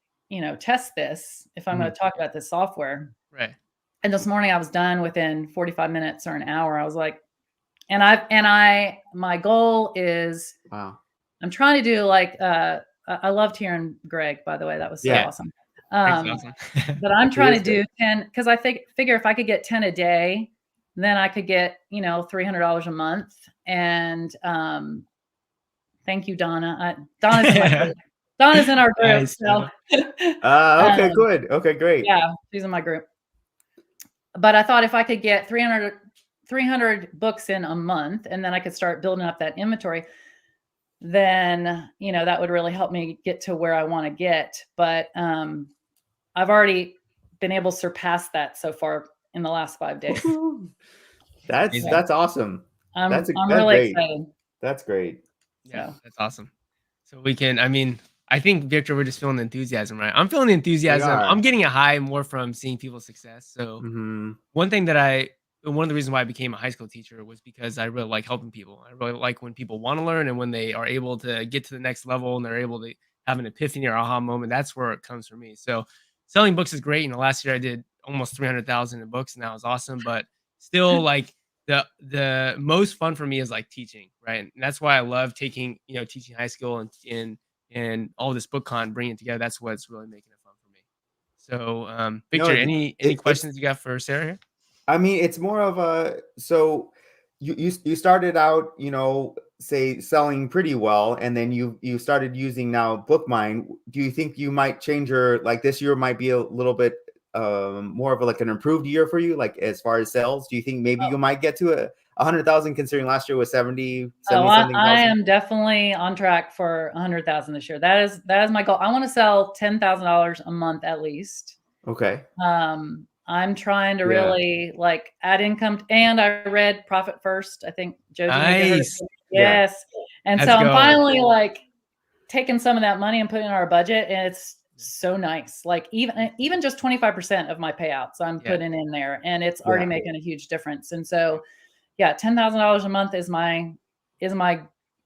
test this if I'm going to talk about this software. Right. And this morning I was done within 45 minutes or an hour. I was like, my goal is, I'm trying to do I loved hearing Greg, by the way, that was so awesome. Awesome. But I'm trying to do 10, because I figure if I could get 10 a day, then I could get, $300 a month. And thank you, Donna. Donna's in my group. Donna's in our group. Nice. So. Okay, good. Okay, great. Yeah, she's in my group. But I thought if I could get 300 books in a month, and then I could start building up that inventory, then, that would really help me get to where I want to get. But I've already been able to surpass that so far in the last 5 days. That's awesome. I'm really excited. That's great. Yeah, that's awesome. So I think, Victor, we're just feeling the enthusiasm, right? I'm feeling the enthusiasm. I'm getting a high more from seeing people's success. So one of the reasons why I became a high school teacher was because I really like helping people. I really like when people want to learn, and when they are able to get to the next level and they're able to have an epiphany or aha moment. That's where it comes for me. So selling books is great. Last year I did almost 300,000 in books, and that was awesome. But still, the most fun for me is teaching, right? And that's why I love teaching high school and all this BookCon, bringing it together. That's what's really making it fun for me. So, Victor, any questions you got for Sarah here? I mean, it's more of so you started out, say selling pretty well, and then you started using now BookMine. Do you think you might change this year might be a little bit more of an improved year for you, as far as sales? Do you think maybe you might get to 100,000, considering last year was 70 something? I am definitely on track for 100,000 this year. That is my goal. I want to sell $10,000 a month at least. Okay. I'm trying to really add income, and I read Profit First. I think Joji. Nice. Yes. And so I'm finally taken some of that money and put it in our budget, and it's so nice. Like even just 25% of my payouts I'm putting in there, and it's already making a huge difference. And so, yeah, $10,000 a month is my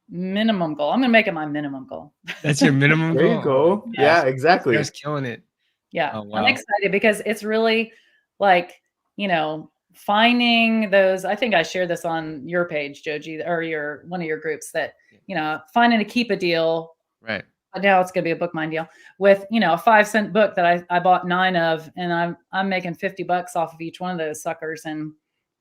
minimum goal. I'm gonna make it my minimum goal. That's your minimum There goal? you go. Yeah, exactly. Sarah's killing it. Yeah, Oh, wow. I'm excited because it's really like, finding those. I think I shared this on your page, Joji, or one of your groups, that, finding a keep a deal. Right. But now it's going to be a BookMine deal with, a 5-cent book that I bought 9 of, and I'm making $50 off of each one of those suckers. And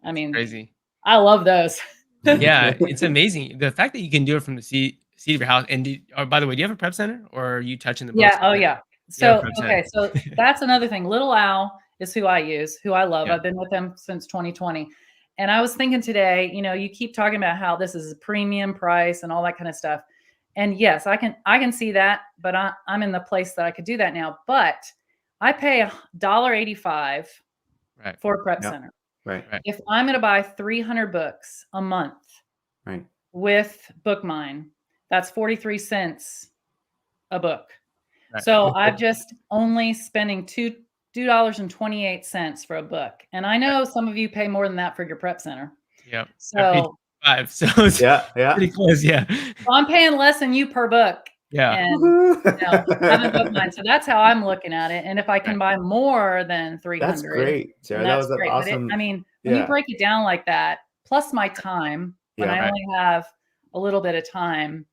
I mean, Crazy. I love those. Yeah, it's amazing. The fact that you can do it from the seat of your house. And by the way, do you have a prep center, or are you touching the books? Yeah. Oh yeah. So, okay. So that's another thing. Little Owl is who I use, who I love. I've been with them since 2020. And I was thinking today, you keep talking about how this is a premium price and all that kind of stuff. And yes, I can see that, but I'm in the place that I could do that now. But I pay $1.85 for a prep center. Right. If I'm going to buy 300 books a month with BookMine, that's 43 cents a book. Right. So I'm just only spending $2.28 for a book. And I know some of you pay more than that for your prep center. Yeah. So so it's pretty close. Yeah. So I'm paying less than you per book. Yeah. And having BookMine. So that's how I'm looking at it. And if I can buy more than 300, that's great, Sarah. That was great. awesome. When you break it down like that, plus my time, when I only have a little bit of time,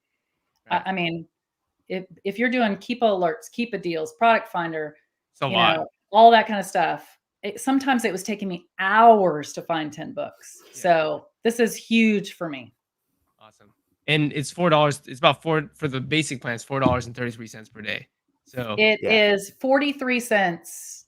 if you're doing keep alerts, keep a deals, product finder, all that kind of stuff, sometimes it was taking me hours to find 10 books. Yeah. So this is huge for me. Awesome. And it's $4. It's about for the basic plan, it's $4.33 per day. So it is 43 cents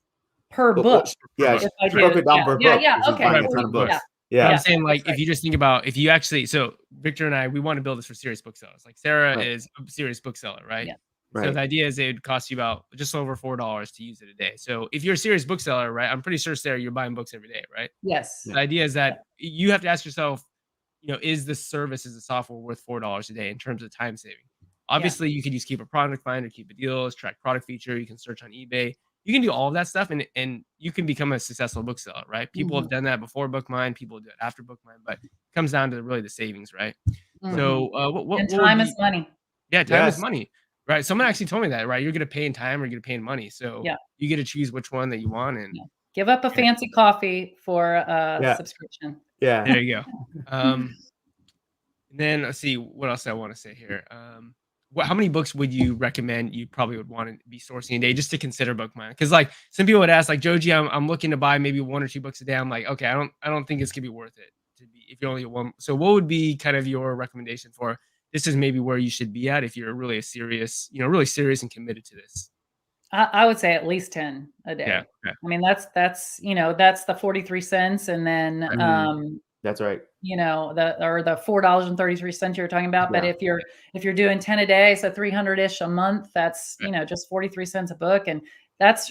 per book. Yeah. If I broke it down per book. Yeah. Okay. Yeah. I'm saying, like, if you just think about, if you actually, so Victor and I, we want to build this for serious booksellers. Like Sarah is a serious bookseller, right? Yeah. So the idea is it would cost you about just over $4 to use it a day. So if you're a serious bookseller, right, I'm pretty sure, Sarah, you're buying books every day, right? Yes. The idea is that you have to ask yourself, is the service, is the software worth $4 a day in terms of time saving? Obviously, you could use Keep a Product Finder, Keep a Deals, track product feature. You can search on eBay. You can do all of that stuff, and you can become a successful bookseller, right? People have done that before BookMine. People do it after BookMine, but it comes down to really the savings, right? So what time is money. Yeah, time is money. Right. Someone actually told me that, right? You're going to pay in time or you're going to pay in money. So you get to choose which one that you want. And give up a fancy coffee for a subscription. Yeah. There you go. And then let's see what else I want to say here. How many books would you recommend you probably would want to be sourcing a day just to consider BookMine? Because like some people would ask, like, Joji, I'm looking to buy maybe 1 or 2 books a day. I'm like, okay, I don't think it's gonna be worth it to be if you're only one. So what would be kind of your recommendation for this is maybe where you should be at if you're really really serious and committed to this? I would say at least 10 a day. Yeah. I mean, that's the 43 cents. And then, that's right. The $4.33 you're talking about. But if you're doing 10 a day, so 300-ish a month, that's, just 43 cents a book. And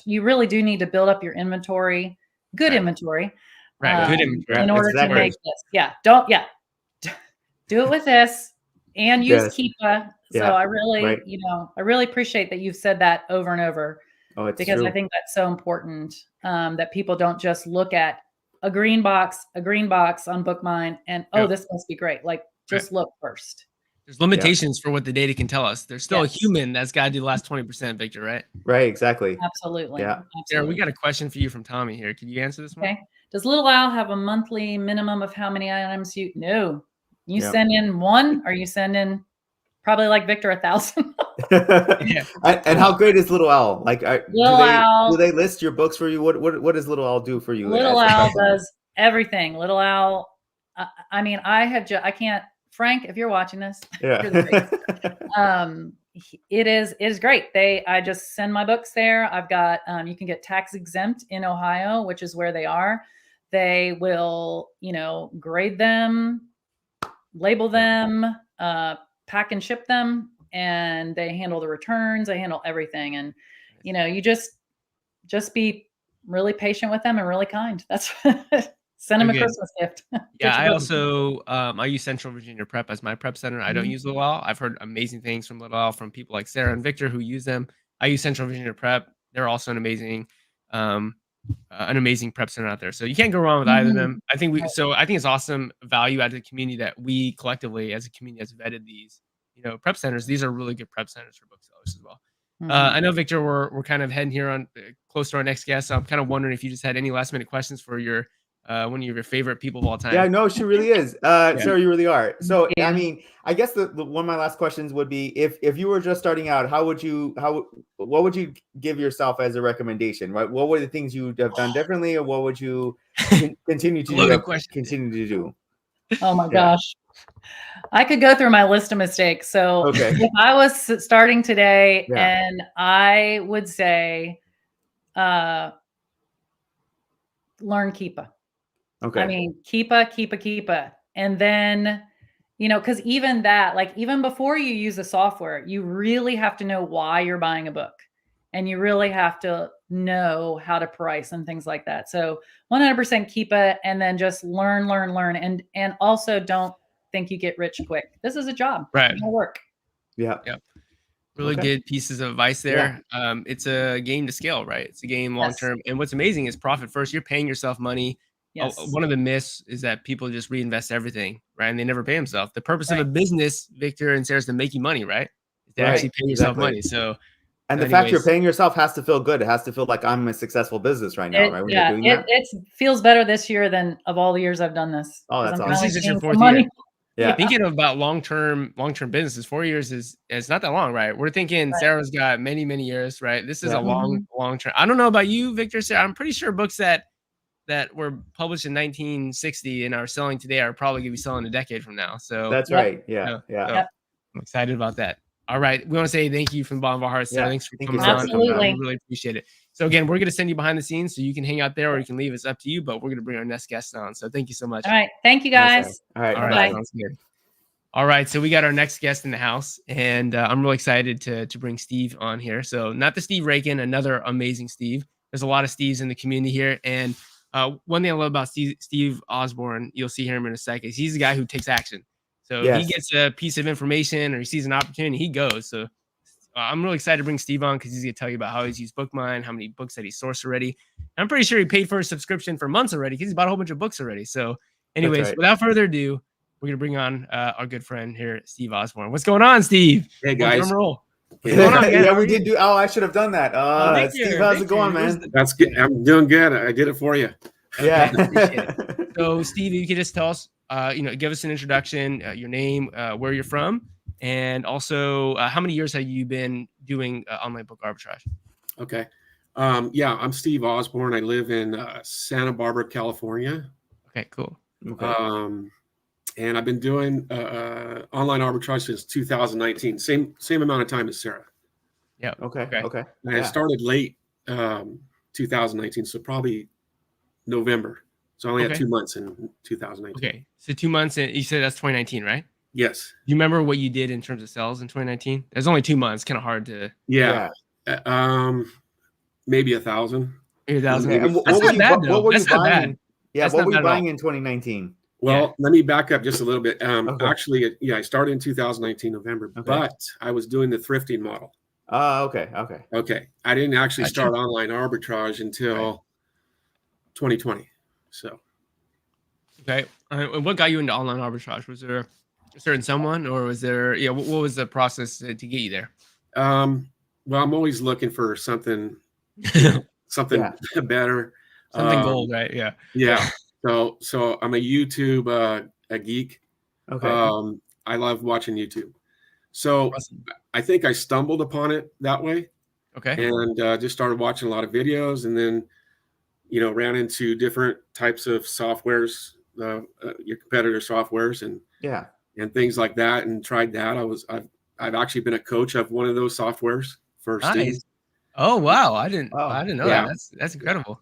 you really do need to build up your inventory, good inventory. Right. Good inventory. In order to make this. Yeah. Do it with this. And use Keepa. So I really, I really appreciate that you've said that over and over. Oh, it's because true. I think that's so important that people don't just look at a green box on BookMine and this must be great. Like just look first. There's limitations for what the data can tell us. There's still a human that's got to do the last 20%, Victor, right? Right, exactly. Absolutely. Yeah. Sarah, we got a question for you from Tommy here. Can you answer this one? Okay. Does Little Owl have a monthly minimum of how many items you send in one? Or you send in probably like Victor 1,000? And how great is Little Owl? Like, do they list your books for you? What does Little Owl do for you? Little Owl does everything. Little Owl. I can't. Frank, if you're watching this, it is great. I just send my books there. I've got you can get tax exempt in Ohio, which is where they are. They will grade them, label them, pack and ship them, and they handle the returns. They handle everything. And, you just be really patient with them and really kind. That's Send him a Okay. Christmas gift. Yeah, I Get your also I use Central Virginia Prep as my prep center. I don't Mhm. use Little Owl. I've heard amazing things from Little Owl from people like Sarah and Victor who use them. I use Central Virginia Prep. They're also um, an amazing prep center out there. So you can't go wrong with either of Mhm. them. I think Right. I think it's awesome value out of the community that we collectively as a community has vetted these, prep centers. These are really good prep centers for booksellers as well. Mhm. I know Victor, we're kind of heading here on close to our next guest. So I'm kind of wondering if you just had any last minute questions for your one of your favorite people of all time. Yeah, no, she really is. Sarah, you really are. So, Yeah. I mean, I guess the one of my last questions would be if you were just starting out, what would you give yourself as a recommendation? Right? What were the things you would have done differently, or what would you continue to Loaded question. continue to do? Oh my Yeah. gosh. I could go through my list of mistakes. So Okay. if I was starting today, Yeah. and I would say, learn Keepa. Okay. I mean, Keepa. And then, because even that, like even before you use the software, you really have to know why you're buying a book. And you really have to know how to price and things like that. So 100% Keepa, and then just learn. And also don't think you get rich quick. This is a job. Right. It's work. Yeah. Yep. Really Okay. good pieces of advice there. It's a game to scale, right? It's a game long Yes. term. And what's amazing is profit first. You're paying yourself money. Yes. One of the myths is that people just reinvest everything, right? And they never pay themselves. The purpose of a Right. business, Victor and Sarah, is to make you money, right? Is to Right. actually pay yourself Exactly. money. So, And the fact you're anyways. paying yourself has to feel good. It has to feel like I'm a successful business right now, right? When you're doing that. It feels better this year than of all the years I've done this. Oh, 'cause that's I'm awesome. This finally is just your seeing some fourth money. year. Yeah. Thinking about long-term businesses, 4 years is not that long, right? We're thinking Right. Sarah's got many, many years, right? This is Yeah. a long term. I don't know about you, Victor. Sarah, I'm pretty sure books that were published in 1960 and are selling today are probably going to be selling a decade from now. So That's Yep. right. Yeah. so Yeah. I'm excited about that. All right. We want to say thank you from the bottom of our hearts, Sarah. Yeah. Thanks for Thank you, coming Sarah, on. for coming on. Absolutely. We really appreciate it. So again, we're going to send you behind the scenes so you can hang out there or you can leave. It's up to you, but we're going to bring our next guest on. So thank you so much. All right. Thank you Nice, guys. All right. All right. Bye. Sounds good. All right, so we got our next guest in the house, and I'm really excited to bring Steve on here. So not the Steve Rakin, another amazing Steve. There's a lot of Steves in the community here, and one thing I love about Steve Osborne, you'll see him in a second, is he's the guy who takes action. So if he gets a piece of information or he sees an opportunity, he goes. So I'm really excited to bring Steve on because he's going to tell you about how he's used BookMine, how many books that he sourced already. And I'm pretty sure he paid for his subscription for months already because he's bought a whole bunch of books already. So anyways, right. without further ado, we're going to bring on our good friend here, Steve Osborne. What's going on, Steve? Hey, guys. Drum roll. What's going on, man? Yeah, How we are did you? do. Oh, I should have done that. Victor, Steve, how's it going, where's man? That's good. I'm doing good. I did it for you. Yeah. Appreciate it. So, Steve, you could just tell us, give us an introduction, your name, where you're from, and also how many years have you been doing online book arbitrage? Okay. Yeah, I'm Steve Osborne. I live in Santa Barbara, California. Okay, cool. Okay. And I've been doing online arbitrage since 2019. Same amount of time as Sarah. Yeah. Okay. And I started late 2019, so probably November. So I only had 2 months in 2019. Okay, so 2 months, and you said that's 2019, right? Yes. Do you remember what you did in terms of sales in 2019? There's only 2 months, kind of hard to. Yeah. Maybe 1,000. 1,000. Okay. And That's not bad, though. what were That's you not buying? bad. Yeah, That's what not were you bad at all. buying in 2019? Well, let me back up just a little bit. Okay. Actually, I started in 2019 November, but I was doing the thrifting model. Okay. Okay. I didn't actually start online arbitrage until 2020. So. Okay. What got you into online arbitrage? Was there a certain someone, or was there? Yeah. What was the process to get you there? Well, I'm always looking for something, something better. Something gold, right? Yeah. Yeah. So I'm a YouTube a geek. Okay. I love watching YouTube. So I think I stumbled upon it that way. Okay. And just started watching a lot of videos, and then ran into different types of softwares, your competitor softwares, and things like that, and tried that. I've actually been a coach of one of those softwares for Steve. Oh wow, I didn't know Yeah. that. That's incredible.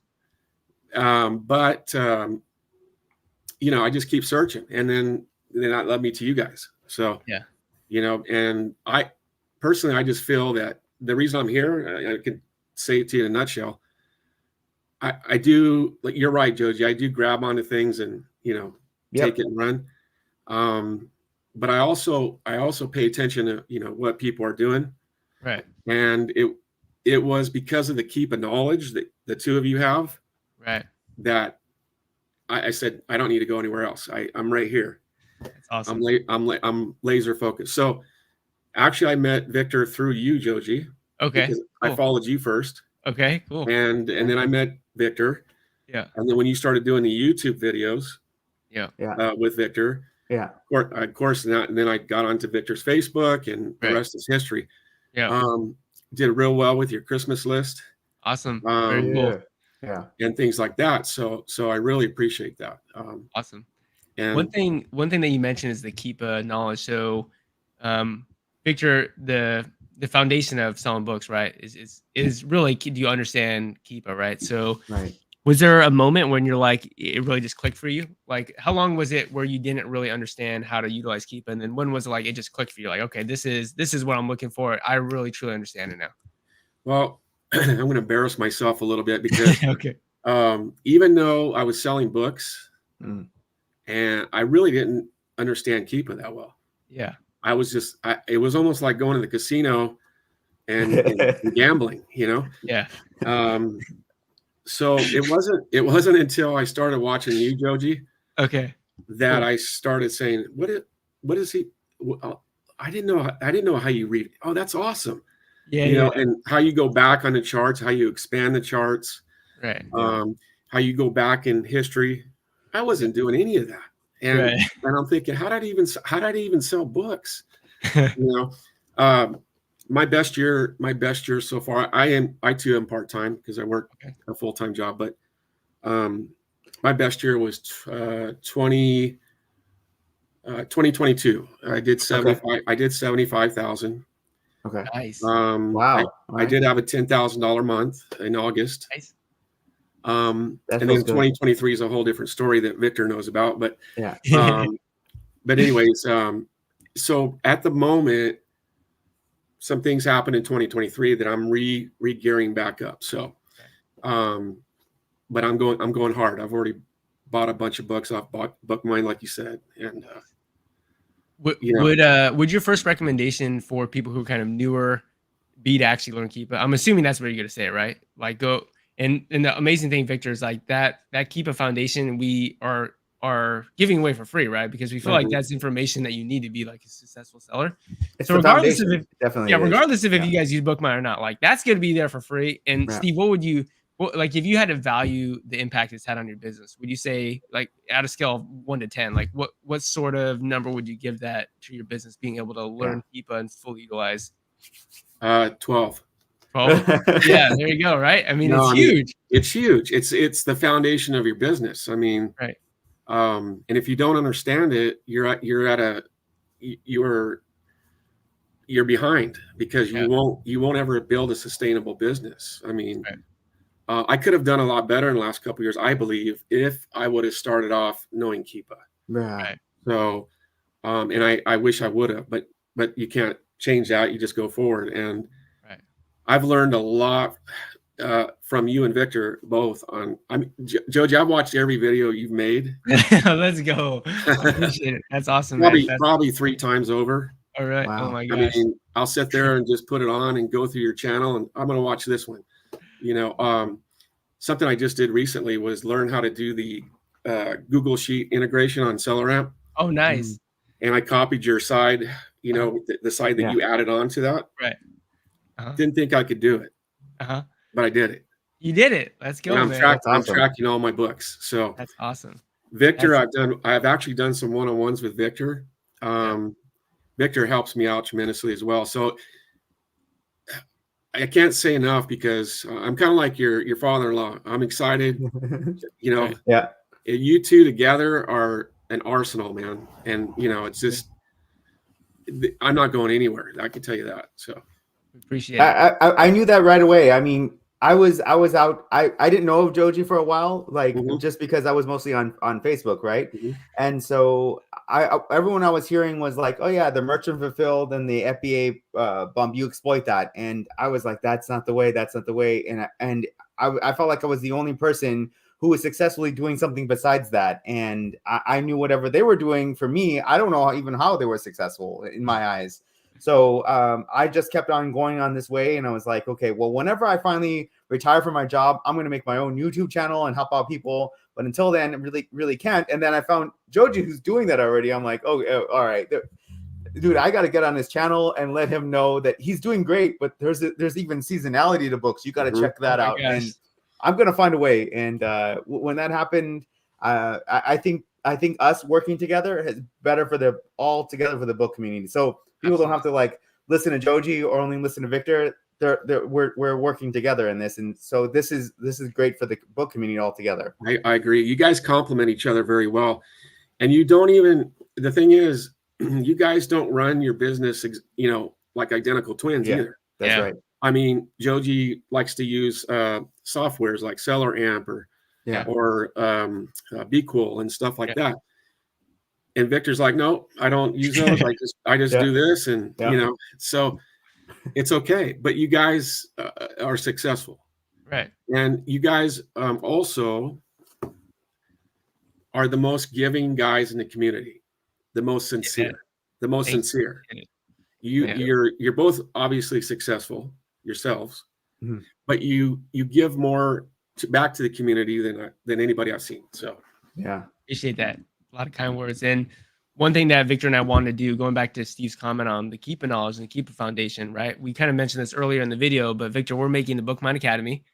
But I just keep searching, and then that led me to you guys. So and I personally, I just feel that the reason I'm here, I could say it to you in a nutshell. I do, like, you're right, Joji. I do grab onto things and, take it and run. But I also pay attention to, what people are doing. Right. And it was because of the keep of knowledge that the two of you have, right, that I said, I don't need to go anywhere else. I'm right here. That's awesome. I'm laser focused. So actually I met Victor through you, Joji. Okay. Because cool. I followed you first. Okay, cool. And then I met Victor. Yeah. And then when you started doing the YouTube videos, with Victor, of course, and then I got onto Victor's Facebook, and the rest is history. Yeah. Did real well with your Christmas list. Awesome. Very cool. Yeah. And things like that. So I really appreciate that. Awesome. And one thing that you mentioned is the keep knowledge. So, Victor, the foundation of selling books, right, is really, do you understand Keepa, right? So, was there a moment when you're like, it really just clicked for you? Like, how long was it where you didn't really understand how to utilize Keepa? And then when was it like, it just clicked for you? Like, okay, this is what I'm looking for. I really, truly understand it now. Well, I'm going to embarrass myself a little bit because okay. Even though I was selling books and I really didn't understand Keepa that well. Yeah. I was just, it was almost like going to the casino and gambling, Yeah. So it wasn't until I started watching you, Joji, that I started saying, what is he? I didn't know how you read. Oh, that's awesome. Yeah. And how you go back on the charts, how you expand the charts, right. How you go back in history. I wasn't doing any of that. And I'm thinking, how did I even sell books? My best year so far, I too am part-time because I work a full-time job, but my best year was 2022. I did 75,000. Okay. Nice. Wow. I did have a $10,000 month in August. Nice. And then 2023 is a whole different story that Victor knows about, but but anyways, so at the moment, some things happened in 2023 that I'm re-gearing back up. So, but I'm going hard. I've already bought a bunch of books off BookMine, like you said, and would your first recommendation for people who are kind of newer be to actually learn Keepa? I'm assuming that's where you're going to say it, right? Like go and the amazing thing, Victor, is like that Keepa foundation we are giving away for free, right? Because we feel like that's information that you need to be like a successful seller. It's so regardless of if you guys use BookMine or not, like that's going to be there for free. And Steve, what would you like if you had to value the impact it's had on your business? Would you say, like, at a scale of 1 to 10, like what sort of number would you give that to your business being able to learn Keepa and fully utilize? 12. 12. Yeah, there you go. Right. I mean, it's huge. It's huge. It's the foundation of your business. I mean, right. And if you don't understand it, you're behind because you won't ever build a sustainable business. I mean, I could have done a lot better in the last couple of years, I believe, if I would have started off knowing Keepa. Right. So, and I wish I would have, but you can't change that. You just go forward. And I've learned a lot from you and Victor both on. Joji, I've watched every video you've made. Let's go. I appreciate it. That's awesome. Probably 3 times over. All right. Wow. Oh my gosh. I mean, I'll sit there and just put it on and go through your channel, and I'm going to watch this one. Something I just did recently was learn how to do the Google Sheet integration on SellerAmp. Oh, nice. And I copied your side, the side that you added on to that. Right. Didn't think I could do it. But I did it. You did it. Let's go, and man. I'm tracking all my books. So that's awesome. Victor, I've actually done some one-on-ones with Victor. Victor helps me out tremendously as well. So I can't say enough because I'm kind of like your father-in-law. I'm excited. You two together are an arsenal, man. And it's just, I'm not going anywhere. I can tell you that. So appreciate it. I knew that right away. I mean, I was out. I didn't know of Joji for a while, like just because I was mostly on Facebook, right? And so everyone I was hearing was like, oh yeah, the merchant fulfilled and the FBA bump, you exploit that, and I was like, that's not the way. That's not the way. And I felt like I was the only person who was successfully doing something besides that, and I knew whatever they were doing for me, I don't know even how they were successful in my eyes. So I just kept on going on this way, and I was like, okay, well, whenever I finally retire from my job, I'm going to make my own YouTube channel and help out people. But until then, I really can't. And then I found Joji, who's doing that already. I'm like, oh, all right, dude, I got to get on his channel and let him know that he's doing great. But there's even seasonality to books. You got to check that out. Gosh. And I'm going to find a way. And when that happened, I think us working together is better for the book community. So people don't have to like listen to Joji or only listen to Victor. We're working together in this, and so this is great for the book community altogether. I agree. You guys complement each other very well, and you don't even. The thing is, you guys don't run your business, like identical twins either. That's right. I mean, Joji likes to use softwares like Seller Amp or Be Cool and stuff like that. And Victor's like, no, I don't use those. I just do this, and so it's okay. But you guys are successful, right? And you guys also are the most giving guys in the community, the most sincere, sincere. You're both obviously successful yourselves, but you give more back to the community than anybody I've seen. So appreciate that. A lot of kind words. And one thing that Victor and I wanted to do, going back to Steve's comment on the Keeper Knowledge and the Keeper Foundation, right? We kind of mentioned this earlier in the video, but Victor, we're making the BookMine Academy,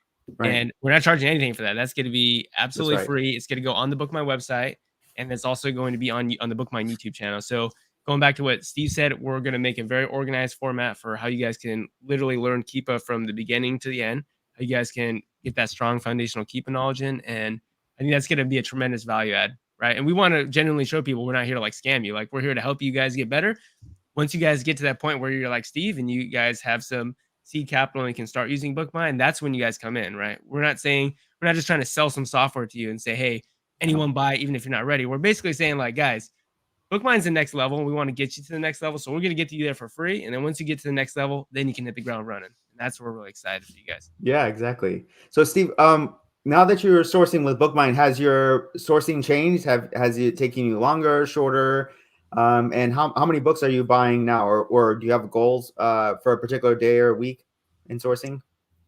and we're not charging anything for that. That's going to be absolutely free. It's going to go on the BookMine website, and it's also going to be on the BookMine YouTube channel. So going back to what Steve said, we're going to make a very organized format for how you guys can literally learn Keepa from the beginning to the end, how you guys can get that strong foundational Keepa knowledge in. And I think that's going to be a tremendous value add. Right. And we want to genuinely show people we're not here to like scam you. Like, we're here to help you guys get better. Once you guys get to that point where you're like Steve and you guys have some seed capital and can start using BookMine, that's when you guys come in. Right. We're not just trying to sell some software to you and say, hey, anyone buy it, even if you're not ready. We're basically saying, like, guys, BookMine's the next level. We want to get you to the next level. So we're going to get you there for free. And then once you get to the next level, then you can hit the ground running. And that's what we're really excited for you guys. Yeah, exactly. So Steve, now that you're sourcing with BookMine, has your sourcing changed? Has it taken you longer, shorter? And how many books are you buying now, or do you have goals for a particular day or week in sourcing?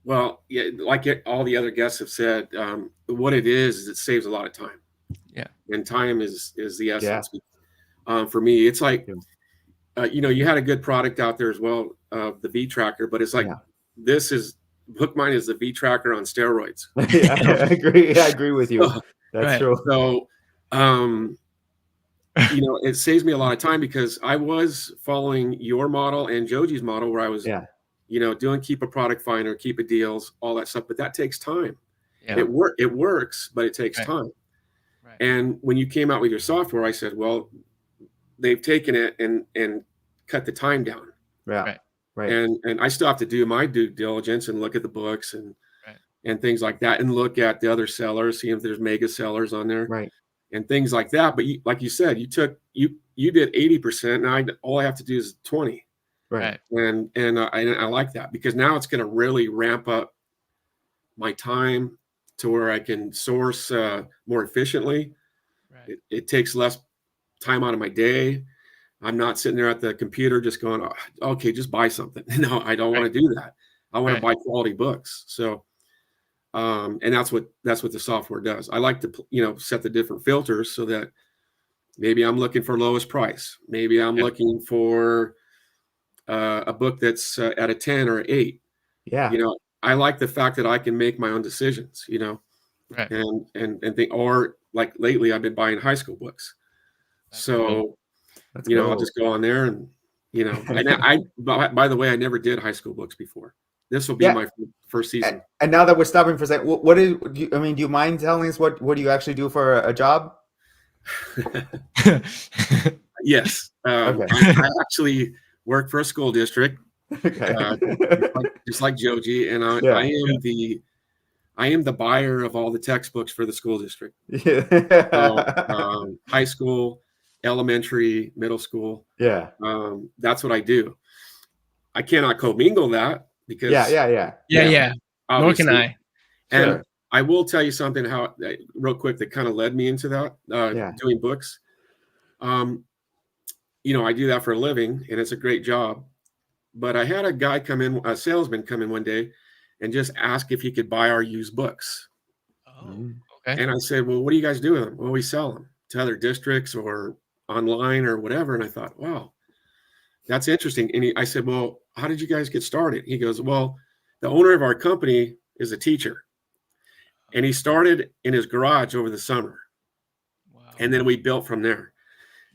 Well, yeah, like all the other guests have said, what it is it saves a lot of time. Yeah, and time is the essence. For me, it's like you had a good product out there as well, the V Tracker, but it's like BookMine is the V Tracker on steroids. Yeah, I agree. I agree with you. That's true. So, it saves me a lot of time because I was following your model and Joji's model where I was, doing Keep a Product Finder, Keep a Deals, all that stuff. But that takes time. Yeah. It works, but it takes time. Right. And when you came out with your software, I said, well, they've taken it and cut the time down. Yeah. Right. And I still have to do my due diligence and look at the books and things like that, and look at the other sellers, see if there's mega sellers on there, and things like that. But like you said, you did 80%. Now all I have to do is 20. Right. And I like that because now it's going to really ramp up my time to where I can source more efficiently. Right. It takes less time out of my day. I'm not sitting there at the computer just going, oh, okay, just buy something. No, I don't want to do that. I want to buy quality books. So, and that's what the software does. I like to, set the different filters so that maybe I'm looking for lowest price. Maybe I'm looking for a book that's at a 10 or 8. Yeah. I like the fact that I can make my own decisions, and think, or like lately I've been buying high school books. So, I'll just go on there and, and by the way, I never did high school books before. This will be my first season. And now that we're stopping for a second, do you mind telling us what do you actually do for a job? Yes. I actually work for a school district, just like Joji, and I am the I am the buyer of all the textbooks for the school district. Yeah. So, high school, elementary, middle school. Yeah. That's what I do. I cannot commingle that because Yeah. Nor can obviously. I. And Sure. I will tell you something real quick that kind of led me into that, doing books. You know, I do that for a living and it's a great job. But I had a salesman come in one day and just ask if he could buy our used books. Oh, okay. And I said, well, what do you guys do with them? Well, we sell them to other districts or online or whatever. And I thought, wow, that's interesting. And I said, well, how did you guys get started? He goes, well, the owner of our company is a teacher. And he started in his garage over the summer. Wow. And then we built from there.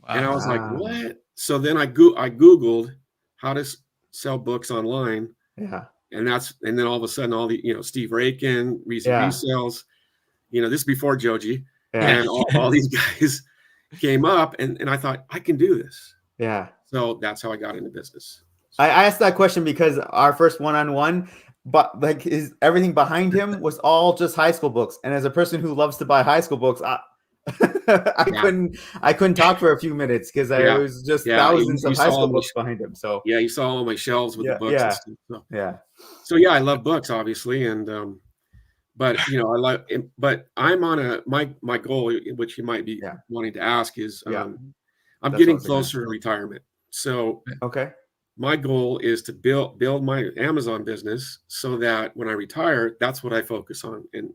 Wow. And I was like, what? So then I Googled how to sell books online. Yeah. And then all of a sudden, all the, Steve Rakin, resales, this is before Joji. Yeah. And all these guys came up and I thought, I can do this. Yeah. So that's how I got into business. I asked that question because our first one-on-one, but like everything behind him was all just high school books. And as a person who loves to buy high school books, I couldn't talk for a few minutes because I was just thousands of high school books behind him. So you saw all my shelves with the books. Yeah. And stuff, so I love books obviously, and but but I'm on my goal, which you might be wanting to ask, is I'm getting closer to retirement. So my goal is to build my Amazon business so that when I retire, that's what I focus on, and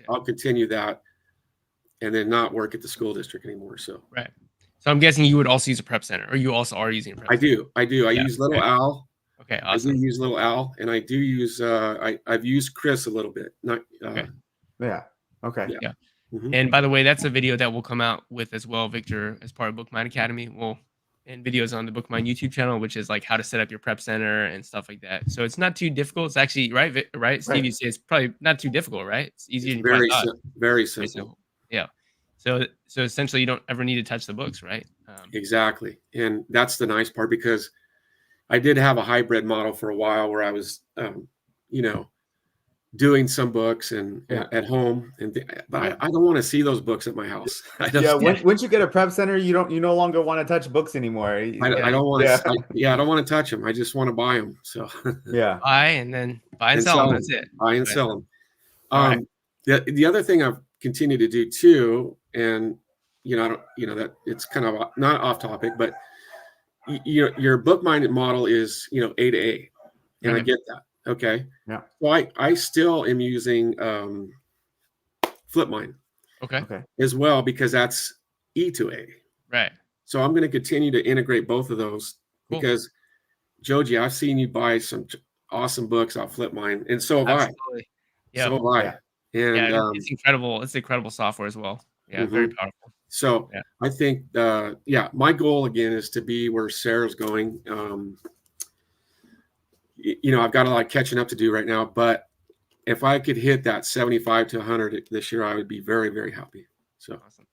I'll continue that. And then not work at the school district anymore. So So I'm guessing you would also use a prep center, or you also are using a prep center. I do. I use Little Al. Okay, awesome. I do use Little Al, and I do use I've used Chris a little bit. Not Okay. Mm-hmm. And by the way, that's a video that will come out with as well, Victor, as part of BookMine Academy. And videos on the BookMine YouTube channel, which is like how to set up your prep center and stuff like that. So it's not too difficult. It's actually right. Steve, you say it's probably not too difficult, right? It's easier than you thought. Very simple. Yeah. So essentially, you don't ever need to touch the books, right? Exactly, and that's the nice part, because I did have a hybrid model for a while where I was, doing some books and at home, but I don't want to see those books at my house. Once you get a prep center, you no longer want to touch books anymore. I don't want to. I don't want to touch them. I just want to buy them. So buy and sell them. That's it. Buy and sell them. The other thing I've continued to do too, and that it's kind of not off topic, but your BookMine model is A to A, and I get that. Okay. Yeah. So I still am using FlipMine. Okay. As well, because that's E to A. Right. So I'm going to continue to integrate both of those because Joji, I've seen you buy some awesome books off FlipMine, and so have I. Yeah. So have I. And it's incredible. It's incredible software as well. Yeah, very powerful. So I think, my goal again is to be where Sarah's going. I've got a lot of catching up to do right now, but if I could hit that 75 to 100 this year, I would be very, very happy. So awesome.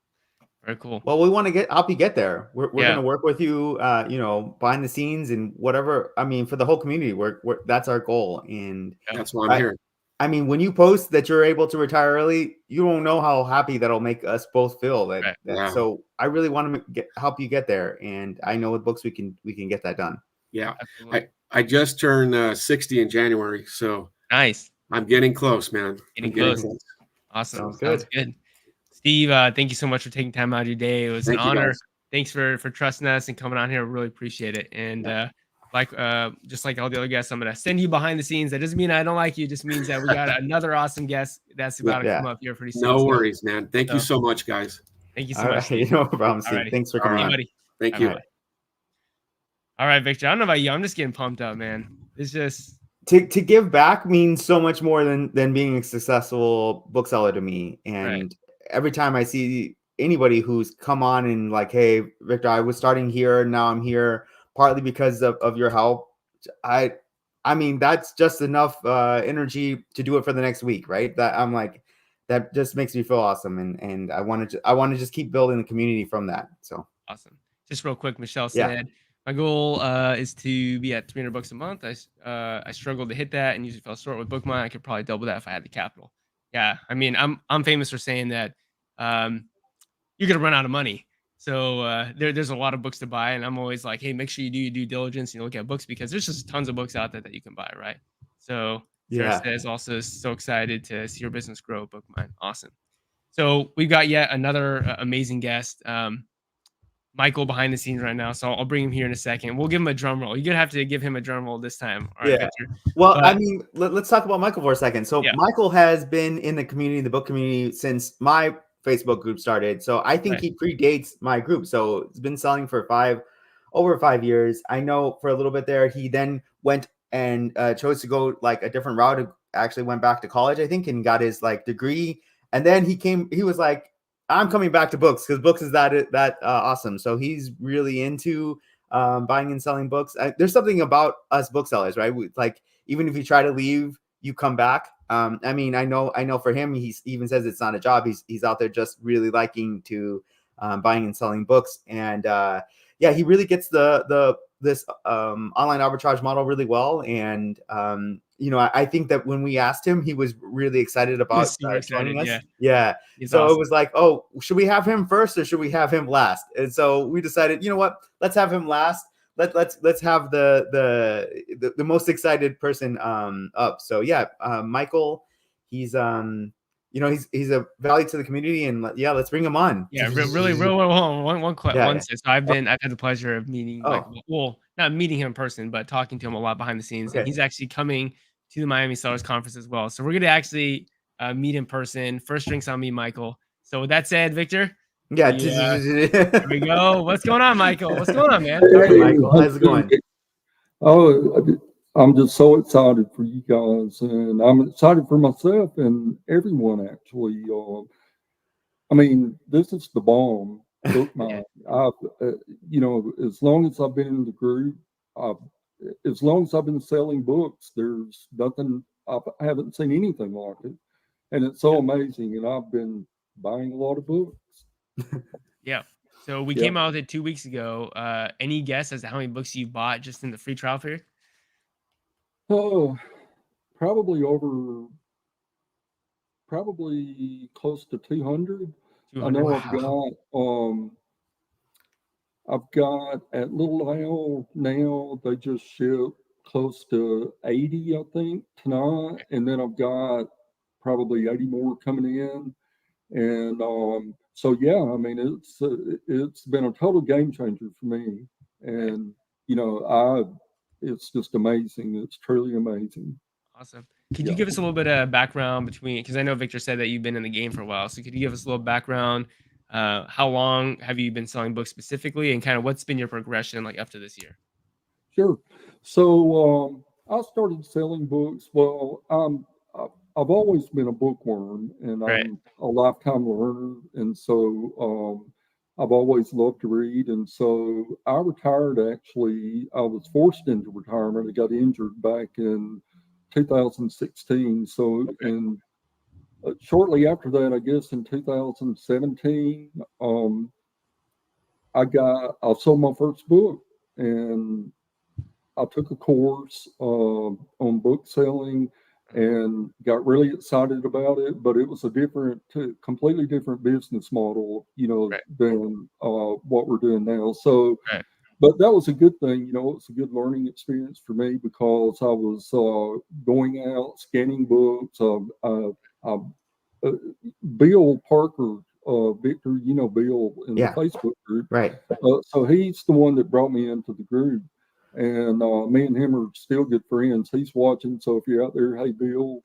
Very cool. Well, we want to help you get there. We're going to work with you, behind the scenes and whatever. I mean, for the whole community, that's our goal. And that's why I'm here. I mean, when you post that you're able to retire early, you don't know how happy that'll make us both feel. So I really want to help you get there. And I know with books, we can get that done. Yeah. Absolutely. I just turned 60 in January, so nice. I'm getting close, man. Getting close. Awesome. Sounds good. Steve, thank you so much for taking time out of your day. It was an honor. Thanks for trusting us and coming on here. Really appreciate it. And just like all the other guests, I'm gonna send you behind the scenes. That doesn't mean I don't like you. It just means that we got another awesome guest that's about to come up here pretty soon. No worries, man. Thank you so much, guys. Thank you so much. No problem, Steve. Thanks for coming on. Buddy. Thank you. All right, Victor. I don't know about you. I'm just getting pumped up, man. It's just to give back means so much more than being a successful bookseller to me. And every time I see anybody who's come on and like, hey, Victor, I was starting here, now I'm here, partly because of your help. I mean, that's just enough energy to do it for the next week, right? That just makes me feel awesome. And I want to just keep building the community from that. So awesome. Just real quick, Michelle said, my goal is to be at 300 bucks a month. I struggled to hit that and usually fell short with BookMine. I could probably double that if I had the capital. Yeah, I mean, I'm famous for saying that you're gonna run out of money. So there's a lot of books to buy, and I'm always like, hey, make sure you do your due diligence and you look at books because there's just tons of books out there that you can buy, right? So Sarah Yeah. says also so excited to see your business grow, BookMine. Awesome. So we've got yet another amazing guest, Michael, behind the scenes right now. So I'll bring him here in a second. We'll give him a drum roll. You're gonna have to give him a drum roll this time. All right, Yeah. Victor. Well, But I mean, let's talk about Michael for a second. So yeah, Michael has been in the community, the book community, since my Facebook group started. So I think right. he predates my group. So it's been selling for over 5 years. I know for a little bit there, he then went and chose to go like a different route. Actually went back to college, I think, and got his like degree. And then he was like, I'm coming back to books because books is that awesome. So he's really into buying and selling books. There's something about us booksellers, right? Like even if you try to leave, you come back. I mean, I know for him, he even says it's not a job. He's out there just really liking to buying and selling books, and yeah, he really gets this online arbitrage model really well. And you know, I think that when we asked him, he was really excited about Super joining excited. us. Yeah, Yeah. he's So awesome. it was like, oh, should we have him first or should we have him last? And so we decided, you know what, let's have him last. Let's have the most excited person up. So yeah, Michael, he's you know, he's a value to the community, and yeah, let's bring him on. Yeah, really, real one Yeah. set. So I've had the pleasure of meeting Oh, Michael. Well, not meeting him in person, but talking to him a lot behind the scenes. And okay. he's actually coming to the Miami Sellers Conference as well. So we're gonna actually meet in person. First drinks on me, Michael. So with that said, Victor, Yeah. here we go. What's going on, Michael? What's going on, man? How are Hey, you? Michael, how's it going? Oh, I'm just so excited for you guys, and I'm excited for myself and everyone. Actually, I mean, this is the bomb. BookMine. I've, you know, as long as I've been in the group, as long as I've been selling books, there's nothing. I haven't seen anything like it, and it's so amazing. And I've been buying a lot of books. Yeah. So we Yeah. came out with it 2 weeks ago. Any guess as to how many books you bought just in the free trial period? Oh, probably close to 200. I 200. know Wow. I've got at Little Owl now, they just shipped close to 80, I think, tonight. And then I've got probably 80 more coming in. And so yeah, I mean, it's been a total game changer for me. And you know, it's just amazing. It's truly amazing. Awesome. Could you Yeah. give us a little bit of background between, because I know Victor said that you've been in the game for a while. So could you give us a little background? How long have you been selling books specifically, and kind of what's been your progression like up to this year? Sure. So I started selling books. Well, I've always been a bookworm, and Right. I'm a lifetime learner, and so I've always loved to read. And so I retired. Actually, I was forced into retirement. I got injured back in 2016. So, Okay. and shortly after that, I guess in 2017, I sold my first book, and I took a course on book selling and got really excited about it. But it was completely different business model, you know, Right. than what we're doing now. So, Right. but that was a good thing, you know. It was a good learning experience for me because I was going out scanning books. Bill Parker, Victor, you know Bill in Yeah. the Facebook group. Right. So he's the one that brought me into the group, and me and him are still good friends. He's watching, so if you're out there, hey Bill,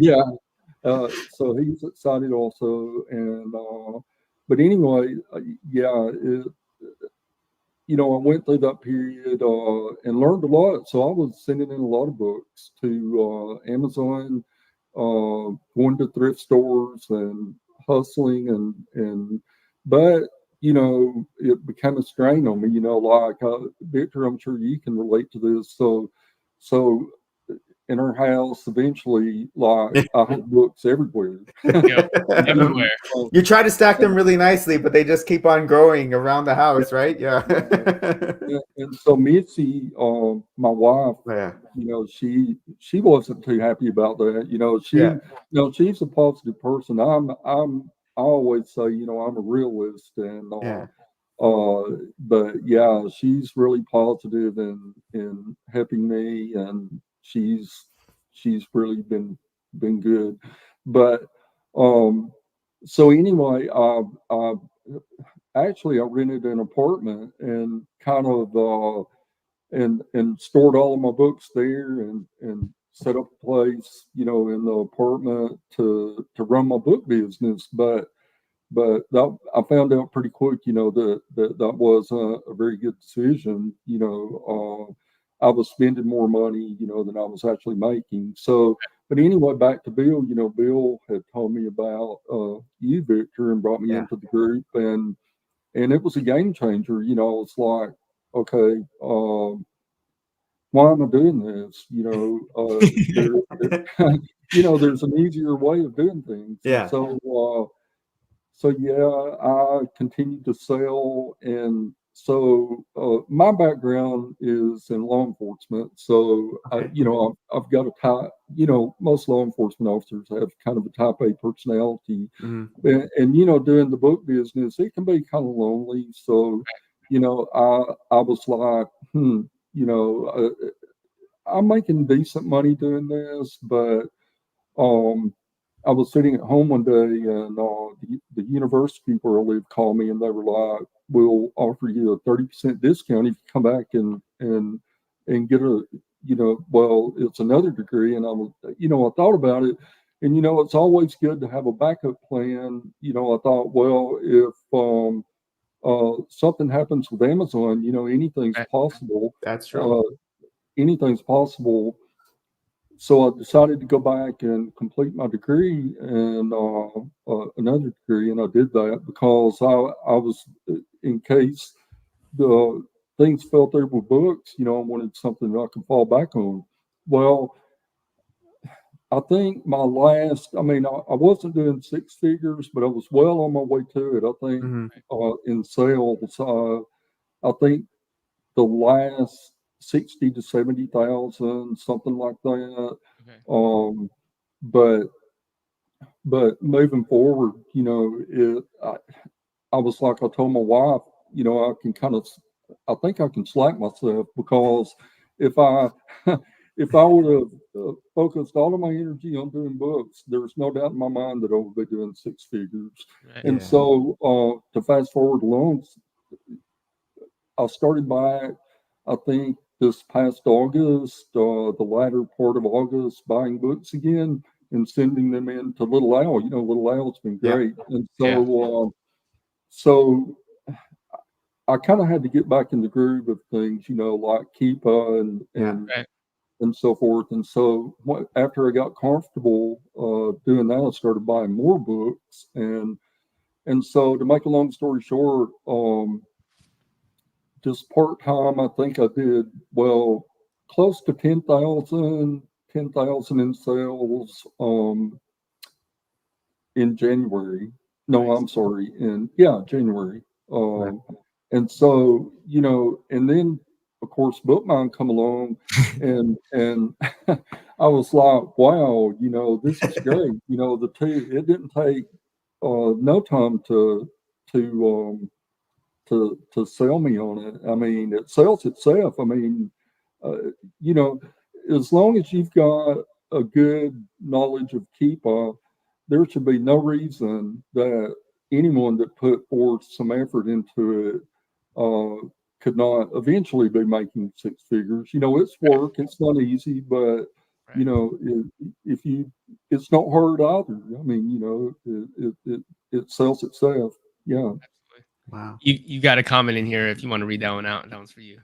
yeah. So he's excited also, and but anyway, yeah, you know, I went through that period and learned a lot. So I was sending in a lot of books to Amazon, going to thrift stores and hustling, but you know, it became a strain on me. You know, like Victor, I'm sure you can relate to this. So in our house, eventually, like I had books everywhere. Yep, everywhere. You try to stack them really nicely, but they just keep on growing around the house, right? Yeah. And so Mitzi, my wife, Yeah. you know, she wasn't too happy about that. You know, you know, she's a positive person. I always say, you know, I'm a realist, and but yeah, she's really positive in helping me, and she's really been good. But so anyway, I actually I rented an apartment and kind of and stored all of my books there, and set up a place, you know, in the apartment to run my book business. But that, I found out pretty quick, you know, that was a very good decision. You know, I was spending more money, you know, than I was actually making. So, but anyway, back to Bill. You know, Bill had told me about you, Victor, and brought me into the group, and it was a game changer. You know, it's like, okay, why am I doing this? You know, you know, there's an easier way of doing things. Yeah. And so yeah, I continued to sell, and so my background is in law enforcement. So you know, I've got a type. You know, most law enforcement officers have kind of a type A personality, and you know, doing the book business, it can be kind of lonely. So, you know, I was like, you know, I'm making decent money doing this, but I was sitting at home one day, and the university where I live called me, and they were like, "We'll offer you a 30% discount if you come back and get a, you know, well, it's another degree." And I was, you know, I thought about it, and you know, it's always good to have a backup plan. You know, I thought, well, if something happens with Amazon, you know, anything's possible. That's true. Anything's possible. So I decided to go back and complete my degree and another degree, and I did that because I was, in case the things fell through with books, you know, I wanted something that I could fall back on. Well, I think my last, I mean, I wasn't doing six figures, but I was well on my way to it. I think in sales, I think the last 60 to 70,000, something like that. But moving forward, you know, I was like, I told my wife, you know, I can kind of, I think I can slack myself, because if I if I would have focused all of my energy on doing books, there's no doubt in my mind that I would be doing six figures. And so to fast forward along, I started back, I think this past August, the latter part of August, buying books again and sending them in to Little Owl. You know, Little Owl's been great. And so, so I kind of had to get back in the groove of things, you know, like Keepa and so forth. And so after I got comfortable doing that, I started buying more books. And so to make a long story short, just part-time, I think I did, well, close to 10,000 in sales in January. No, I'm sorry, January. And so, you know, and then of course BookMine come along, and I was like, wow, you know, this is great. You know, it didn't take no time to sell me on it. I mean, it sells itself. I mean, you know, as long as you've got a good knowledge of Keepa, there should be no reason that anyone that put forth some effort into it could not eventually be making six figures. You know, it's work. It's not easy, but you know, it's not hard either. I mean, you know, it sells itself. Yeah. Wow. You got a comment in here if you want to read that one out. That one's for you.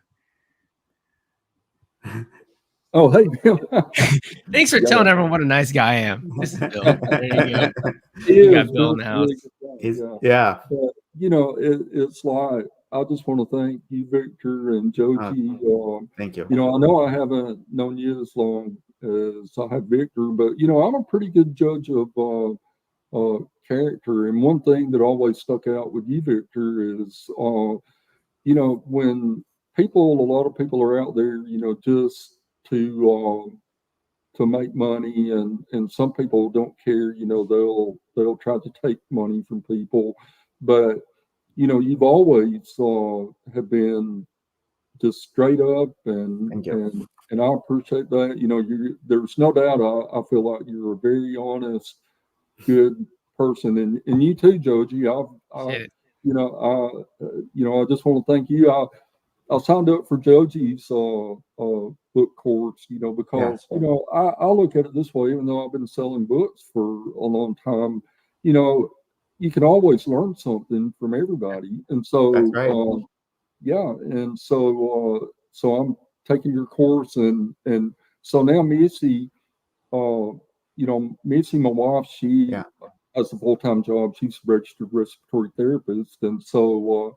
Oh, hey, Bill. Thanks for telling everyone what a nice guy I am. This is Bill. There you go. You got Bill in the house. But, you know, it's like, I just want to thank you, Victor and Joji. Thank you. You know, I know I haven't known you as long as I have Victor, but I'm a pretty good judge of character. And one thing that always stuck out with you, Victor, is when a lot of people are out there, just to make money, and some people don't care, they'll try to take money from people, but you've always have been just straight up, and I appreciate that. There's no doubt, I feel like you're a very honest, good person, and you too, Joji. I just want to thank you. I signed up for Joji's book course, because I look at it this way. Even though I've been selling books for a long time, you can always learn something from everybody, and so That's right. and so I'm taking your course, and so now Missy, Missy, my wife, she has a full-time job. She's a registered respiratory therapist, and so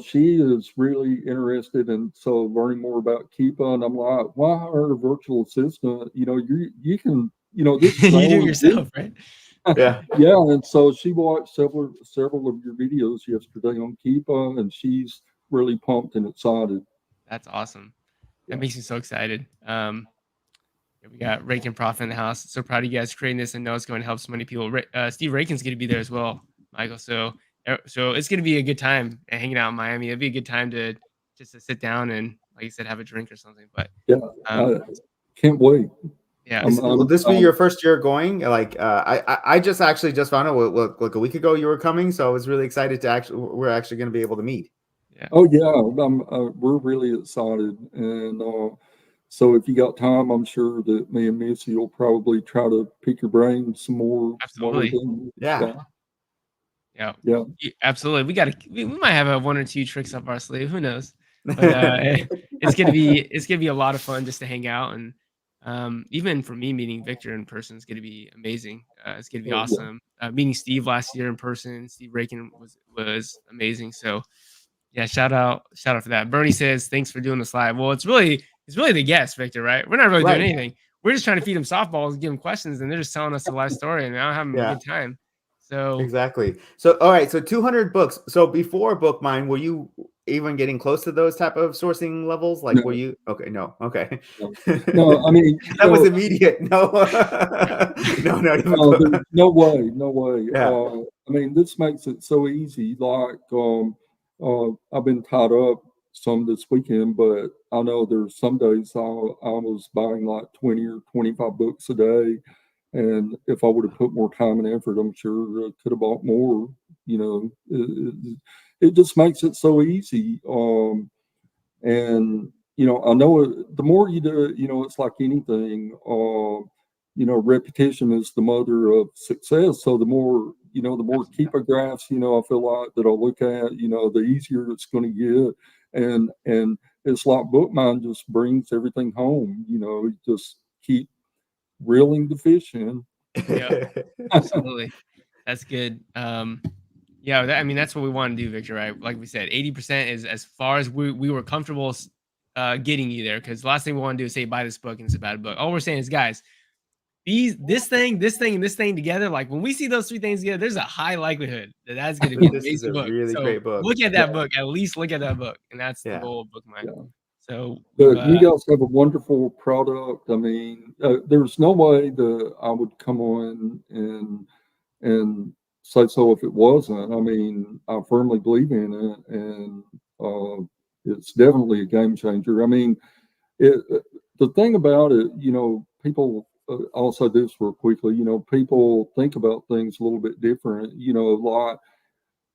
she is really interested in learning more about Keepa, and I'm like, why hire a virtual assistant? You can, this is you do it yourself, right? Yeah. And so she watched several of your videos yesterday on Keepa, and she's really pumped and excited. That's awesome. That makes me so excited. We got Rake and Prof in the house. So proud of you guys creating this, and know it's going to help so many people. Steve Rakin's going to be there as well, Michael. So it's going to be a good time hanging out in Miami. It'll be a good time to sit down and, like you said, have a drink or something. But can't wait. Yeah. Will this be your first year going? Like, I just found out like a week ago you were coming, so I was really excited we're actually going to be able to meet. Yeah. Oh yeah, we're really excited, and so if you got time, I'm sure that me and Missy will probably try to pick your brain some more. Absolutely. Yeah. Absolutely. We might have one or two tricks up our sleeve. Who knows? But it's gonna be a lot of fun just to hang out, and even for me, meeting Victor in person is gonna be amazing. It's gonna be awesome. Meeting Steve last year in person, Steve Rakin was amazing. So yeah, shout out for that. Bernie says thanks for doing this live. Well, it's really the guest, Victor, right? We're not really doing anything. We're just trying to feed them softballs and give them questions, and they're just telling us a live story, and I'm having a good time. So exactly. So all right, so 200 books. So before BookMine, were you even getting close to those type of sourcing levels? Like, were you okay? No, okay. No, I mean that was immediate. No, no way. Yeah. I mean, this makes it so easy. Like, I've been tied up some this weekend, but I know there's some days I was buying like 20 or 25 books a day. And if I would have put more time and effort, I'm sure I could have bought more. It just makes it so easy. And I know the more you do it, it's like anything. Repetition is the mother of success. So the more Keepa graphs, I feel like that I'll look at, the easier it's going to get. And it's like BookMine just brings everything home. Just keep reeling the fish in. Yeah, absolutely. That's good. That's what we want to do, Victor, right? Like we said, 80% is as far as we were comfortable getting you there, because the last thing we want to do is say buy this book and it's a bad book. All we're saying is, guys, this thing, and this thing together, like when we see those three things together, there's a high likelihood that that's going to be an amazing book. Really great book. Look at that book, at least look at that book, and that's the goal of BookMine. Yeah. So, but you guys have a wonderful product. I mean, there's no way that I would come on and say so if it wasn't. I mean, I firmly believe in it, and it's definitely a game changer. I mean, the thing about it, people. I'll say this real quickly. People think about things a little bit different. Like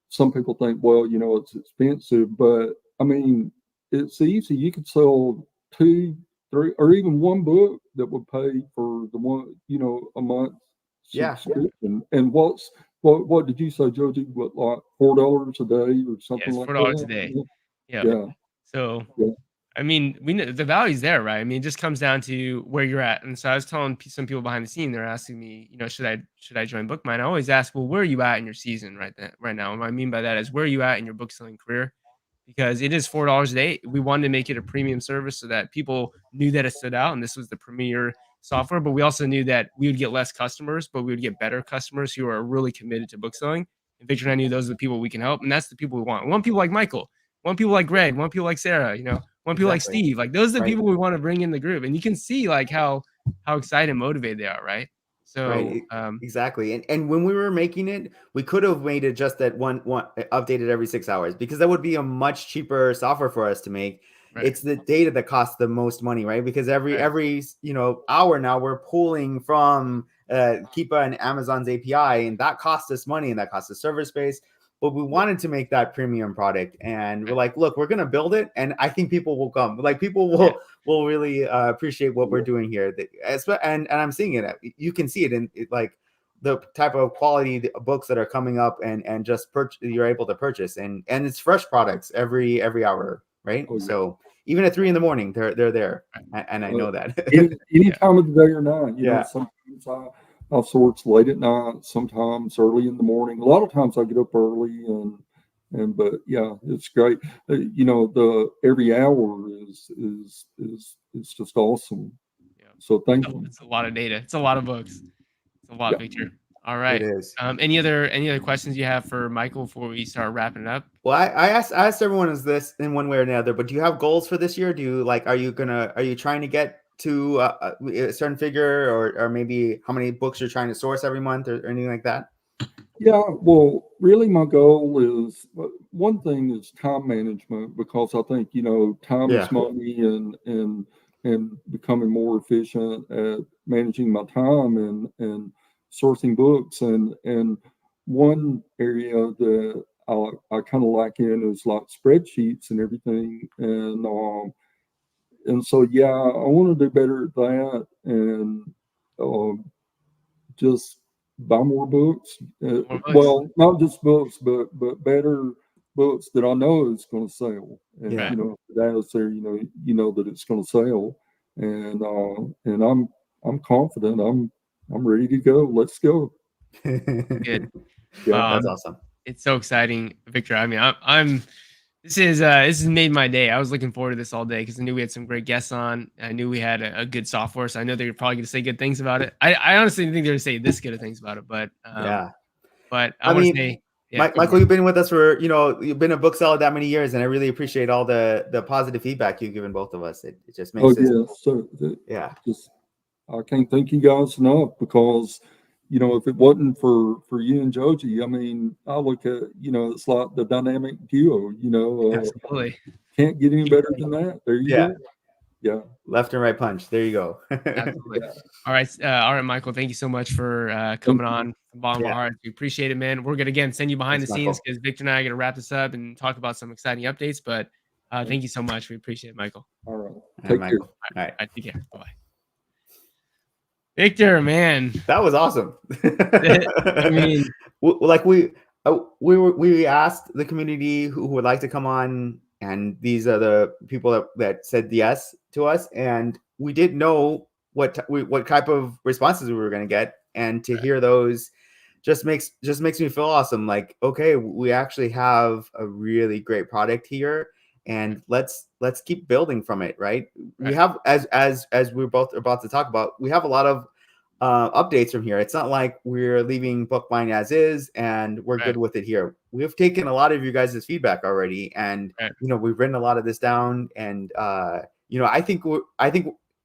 some people think, well, it's expensive, but I mean, it's easy. You could sell 2, 3, or even one book that would pay for the one, a month subscription. And what did you say, Joji? What, like $4 a day or something like that? $4 a day. Yeah. So. Yeah. I mean, we know the value's there, right? I mean, it just comes down to where you're at. And so I was telling some people behind the scene, they're asking me, should I join BookMine? I always ask, well, where are you at in your season right now? And what I mean by that is, where are you at in your book selling career? Because it is $4 a day. We wanted to make it a premium service so that people knew that it stood out, and this was the premier software, but we also knew that we would get less customers, but we would get better customers who are really committed to book selling. And Victor and I knew those are the people we can help, and that's the people we want. We want people like Michael, we want people like Greg, we want people like Sarah, we want people like Steve. Like those are the people we want to bring in the group, and you can see like how excited and motivated they are, right? So exactly. And when we were making it, we could have made it just that one updated every 6 hours, because that would be a much cheaper software for us to make. Right. It's the data that costs the most money, right? Because every hour now we're pulling from Keepa and Amazon's API, and that costs us money, and that costs us server space. But we wanted to make that premium product, and we're like, look, we're gonna build it, and I think people will come. Like people will really appreciate what we're doing here. And I'm seeing it. You can see it in like the type of quality books that are coming up, and just you're able to purchase, and it's fresh products every hour, right? Oh, yeah. So even at 3 a.m, they're there, and I know that any time of the day or night. You know, sometimes I'll sorts late at night, sometimes early in the morning. A lot of times I get up early, but yeah, it's great. The every hour is just awesome. Yeah. So thank you. It's a lot of data. It's a lot of books. It's a lot, Victor. All right. It is. Any other questions you have for Michael before we start wrapping it up? Well, I asked everyone this in one way or another, but do you have goals for this year? Do you are you trying to get to a certain figure, or maybe how many books you're trying to source every month, or anything like that? Yeah, well, really my goal is, one thing is time management, because I think, time is money, and becoming more efficient at managing my time and sourcing books. And one area that I kind of lack in is like spreadsheets and everything. And so, yeah, I want to do better at that, and just buy more books. Well, not just books, but better books that I know is going to sell. And if that is there, you know that it's going to sell. And I'm confident. I'm ready to go. Let's go. Good. Yeah, that's awesome. It's so exciting, Victor. I mean, this has made my day. I was looking forward to this all day because I knew we had some great guests on. I knew we had a good software, so I know they're probably going to say good things about it. I honestly didn't think they were going to say this good of things about it, but But I want to say, Michael, you've been with us for you've been a bookseller that many years, and I really appreciate all the positive feedback you've given both of us. It just makes I can't thank you guys enough, because if it wasn't for you and Joji, I mean, I look at, it's like the dynamic duo, absolutely. Can't get any better than that. There you go. Yeah. Left and right punch. There you go. Absolutely. All right, Michael, thank you so much for coming on from the bottom of my heart. We appreciate it, man. We're going to, again, send you behind the scenes, because Victor and I are going to wrap this up and talk about some exciting updates, but thank you so much. We appreciate it, Michael. All right. Take care. All right. Take care. Bye-bye. Victor, man, that was awesome. I mean, we asked the community who would like to come on, and these are the people that said yes to us, and we didn't know what type of responses we were going to get, and to hear those just makes me feel awesome. Like, okay, we actually have a really great product here, and let's keep building from it, right? We have, as we're both about to talk about, we have a lot of updates from here. It's not like we're leaving BookMine as is and we're good with it here. We've taken a lot of you guys' feedback already, and we've written a lot of this down, and I think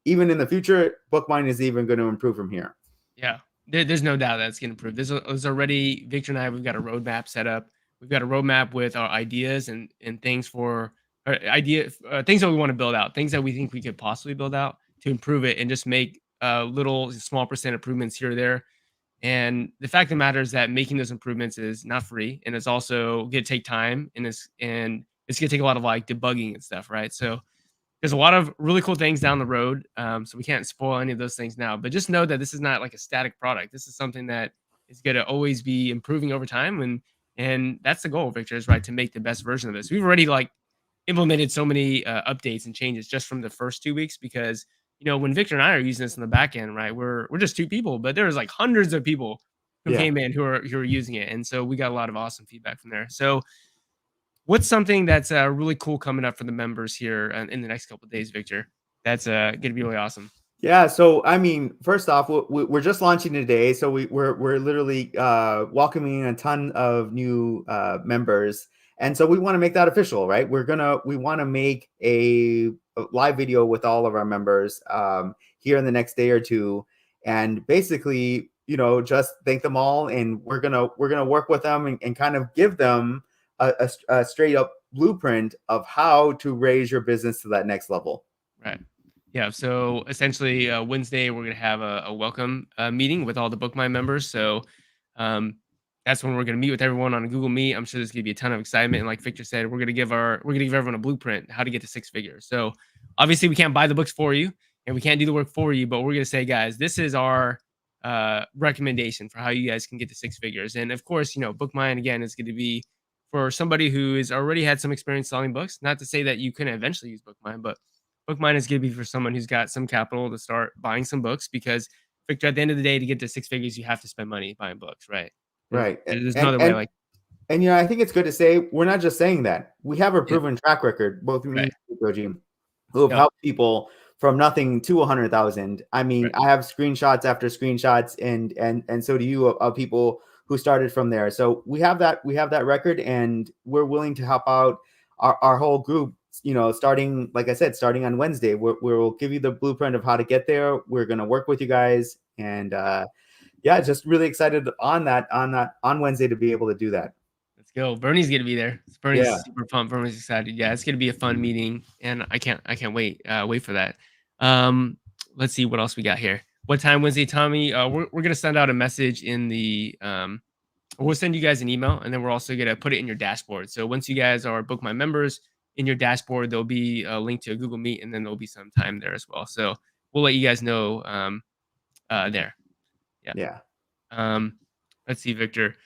even in the future, BookMine is even going to improve from here. Yeah, there's no doubt that's going to improve. There's already, Victor and I, we've got a roadmap set up. We've got a roadmap with our ideas and things things that we want to build out, things that we think we could possibly build out to improve it, and just make little small percent improvements here or there. And the fact of the matter is that making those improvements is not free, and it's also going to take time, and it's going to take a lot of like debugging and stuff, right? So there's a lot of really cool things down the road. So we can't spoil any of those things now, but just know that this is not like a static product. This is something that is going to always be improving over time, and that's the goal, Victor, is right, to make the best version of this. We've already like implemented so many updates and changes just from the first 2 weeks, because when Victor and I are using this in the back end, right, we're just 2 people, but there's like hundreds of people who came in who are using it, and so we got a lot of awesome feedback from there. So what's something that's really cool coming up for the members here in the next couple of days, Victor? That's going to be really awesome. Yeah, so I mean, first off, we're just launching today, so we're literally welcoming a ton of new members, and so we want to make that official, right? We want to make a live video with all of our members here in the next day or two, and basically, just thank them all, and we're gonna work with them and kind of give them a straight up blueprint of how to raise your business to that next level. Right. Yeah. So essentially, Wednesday we're gonna have a welcome meeting with all the BookMine members. So um, that's when we're gonna meet with everyone on a Google Meet. I'm sure there's gonna be a ton of excitement. And like Victor said, we're gonna give everyone a blueprint how to get to six figures. So obviously, we can't buy the books for you, and we can't do the work for you. But we're gonna say, guys, this is our recommendation for how you guys can get to six figures. And of course, BookMine again is gonna be for somebody who has already had some experience selling books. Not to say that you couldn't eventually use BookMine, but BookMine is going to be for someone who's got some capital to start buying some books because, Victor, at the end of the day, to get to six figures, you have to spend money buying books, right? Right. There's another way. Like, and I think it's good to say we're not just saying that. We have a proven track record, both me and Koji, who have helped people from nothing to 100,000. I mean, I have screenshots after screenshots, and so do you of people who started from there. So we have that record, and we're willing to help out our whole group. Starting, like I said, starting on Wednesday, we'll give you the blueprint of how to get there. We're going to work with you guys. And just really excited on Wednesday to be able to do that. Let's go. Bernie's going to be there. Bernie's super pumped. Bernie's excited. Yeah, it's going to be a fun meeting. And I can't wait for that. Let's see what else we got here. What time Wednesday, Tommy? We're going to send out a message in the, we'll send you guys an email, and then we're also going to put it in your dashboard. So once you guys are BookMine members, in your dashboard, there'll be a link to a Google Meet, and then there'll be some time there as well. So we'll let you guys know there. Yeah. Let's see, Victor.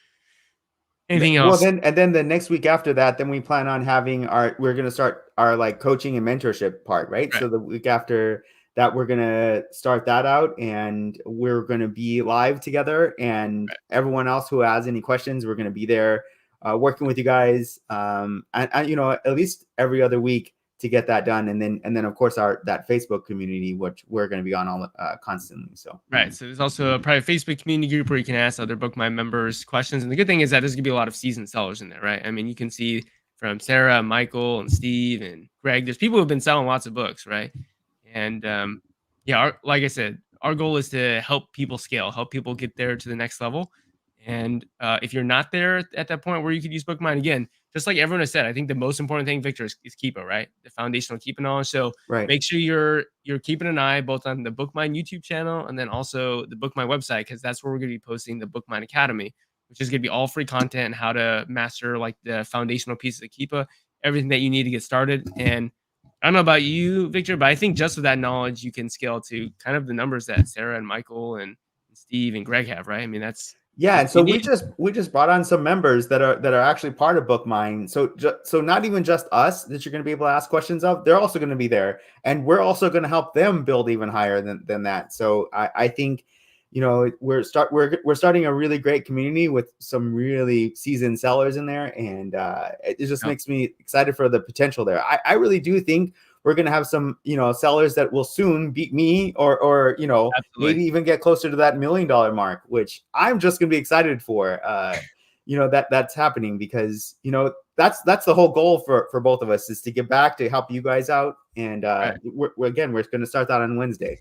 Anything else? Well, then the next week after that, then we plan on having we're going to start our like coaching and mentorship part, right? So the week after that, we're going to start that out, and we're going to be live together, and everyone else who has any questions, we're going to be there. Working with you guys, and at least every other week to get that done, and then of course that Facebook community, which we're going to be on all constantly. So so there's also a private Facebook community group where you can ask other BookMine members questions, and the good thing is that there's going to be a lot of seasoned sellers in there, right? I mean, you can see from Sarah, Michael, and Steve, and Greg. There's people who've been selling lots of books, right? And like I said, our goal is to help people scale, help people get there to the next level. And if you're not there at that point where you could use BookMine, again, just like everyone has said, I think the most important thing, Victor, is Keepa, right? The foundational Keepa knowledge. So make sure you're keeping an eye both on the BookMine YouTube channel and then also the BookMine website, because that's where we're going to be posting the BookMine Academy, which is going to be all free content and how to master like the foundational pieces of Keepa, everything that you need to get started. And I don't know about you, Victor, but I think just with that knowledge, you can scale to kind of the numbers that Sarah and Michael and Steve and Greg have, right? I mean, that's and so we just brought on some members that are actually part of BookMine. So not even just us that you're going to be able to ask questions of, they're also going to be there, and we're also going to help them build even higher than that. So I think we're starting a really great community with some really seasoned sellers in there, and it just makes me excited for the potential there. I really do think we're going to have some, sellers that will soon beat me or maybe even get closer to that $1 million mark, which I'm just going to be excited for, that's happening because, that's the whole goal for both of us, is to get back to help you guys out. And we're going to start that on Wednesday.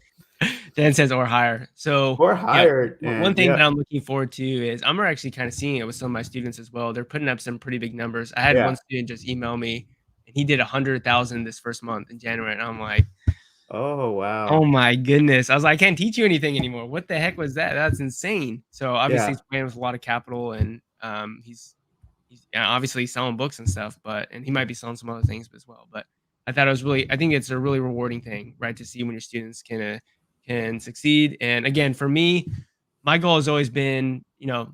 Dan says or higher. So or higher. One thing that I'm looking forward to is I'm actually kind of seeing it with some of my students as well. They're putting up some pretty big numbers. I had one student just email me, and he did 100,000 this first month in January. And I'm like, oh, wow. Oh my goodness. I was like, I can't teach you anything anymore. What the heck was that? That's insane. So obviously he's playing with a lot of capital, and he's obviously selling books and stuff, and he might be selling some other things as well. But I thought I think it's a really rewarding thing, right? To see when your students can succeed. And again, for me, my goal has always been, to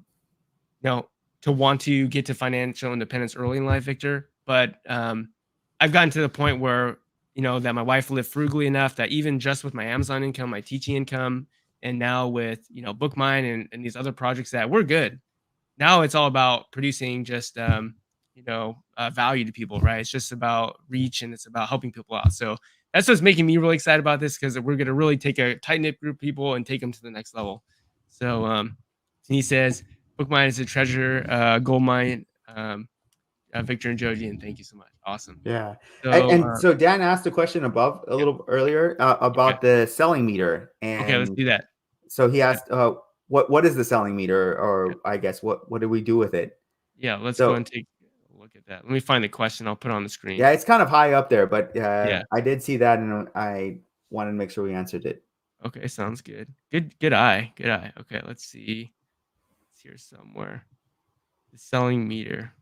want to get to financial independence early in life, Victor. But I've gotten to the point where, that my wife lived frugally enough that even just with my Amazon income, my teaching income, and now with, BookMine and these other projects, that we're good. Now it's all about producing just, value to people, right? It's just about reach, and it's about helping people out. So that's what's making me really excited about this, because we're gonna really take a tight knit group of people and take them to the next level. So he says, BookMine is a treasure, gold mine. Victor and Joji, and thank you so much. Awesome. Yeah. So So Dan asked a question above a little earlier about the selling meter. And okay, let's do that. So he asked, what is the selling meter, or I guess what do we do with it? Yeah, let's go and take a look at that. Let me find the question. I'll put it on the screen. Yeah, it's kind of high up there, but yeah, I did see that, and I wanted to make sure we answered it. Okay, sounds good. Good eye. Good eye. Okay, let's see. It's here somewhere. The selling meter.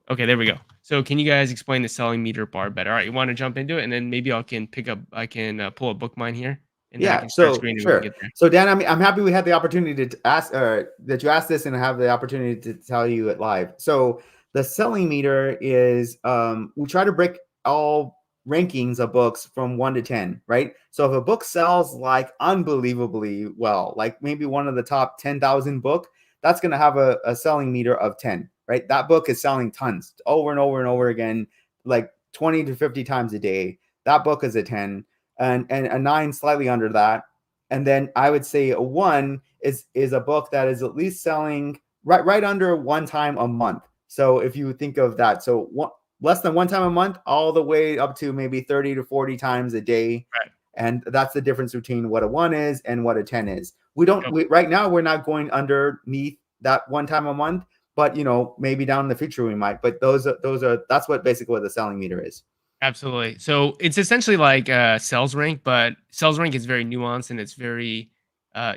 Okay, there we go. So can you guys explain the selling meter bar better? All right, you want to jump into it, and then maybe I can pull up BookMine here. And yeah, I can start screening sure. Get there. So Dan, I'm happy we had the opportunity to ask, that you asked this, and have the opportunity to tell you it live. So the selling meter is, we try to break all rankings of books from 1 to 10, right? So if a book sells like unbelievably well, like maybe one of the top 10,000 book, that's going to have a selling meter of 10, right? That book is selling tons over and over and over again, like 20 to 50 times a day. That book is a 10. And a 9 slightly under that. And then I would say a 1 is a book that is at least selling right under 1 time a month. So if you think of that, so less than 1 time a month, all the way up to maybe 30 to 40 times a day. Right. And that's the difference between what a 1 is and what a 10 is. Right now we're not going underneath that 1 time a month, but maybe down in the future we might. But that's what the selling meter is. Absolutely. So it's essentially like sales rank, but sales rank is very nuanced, and it's very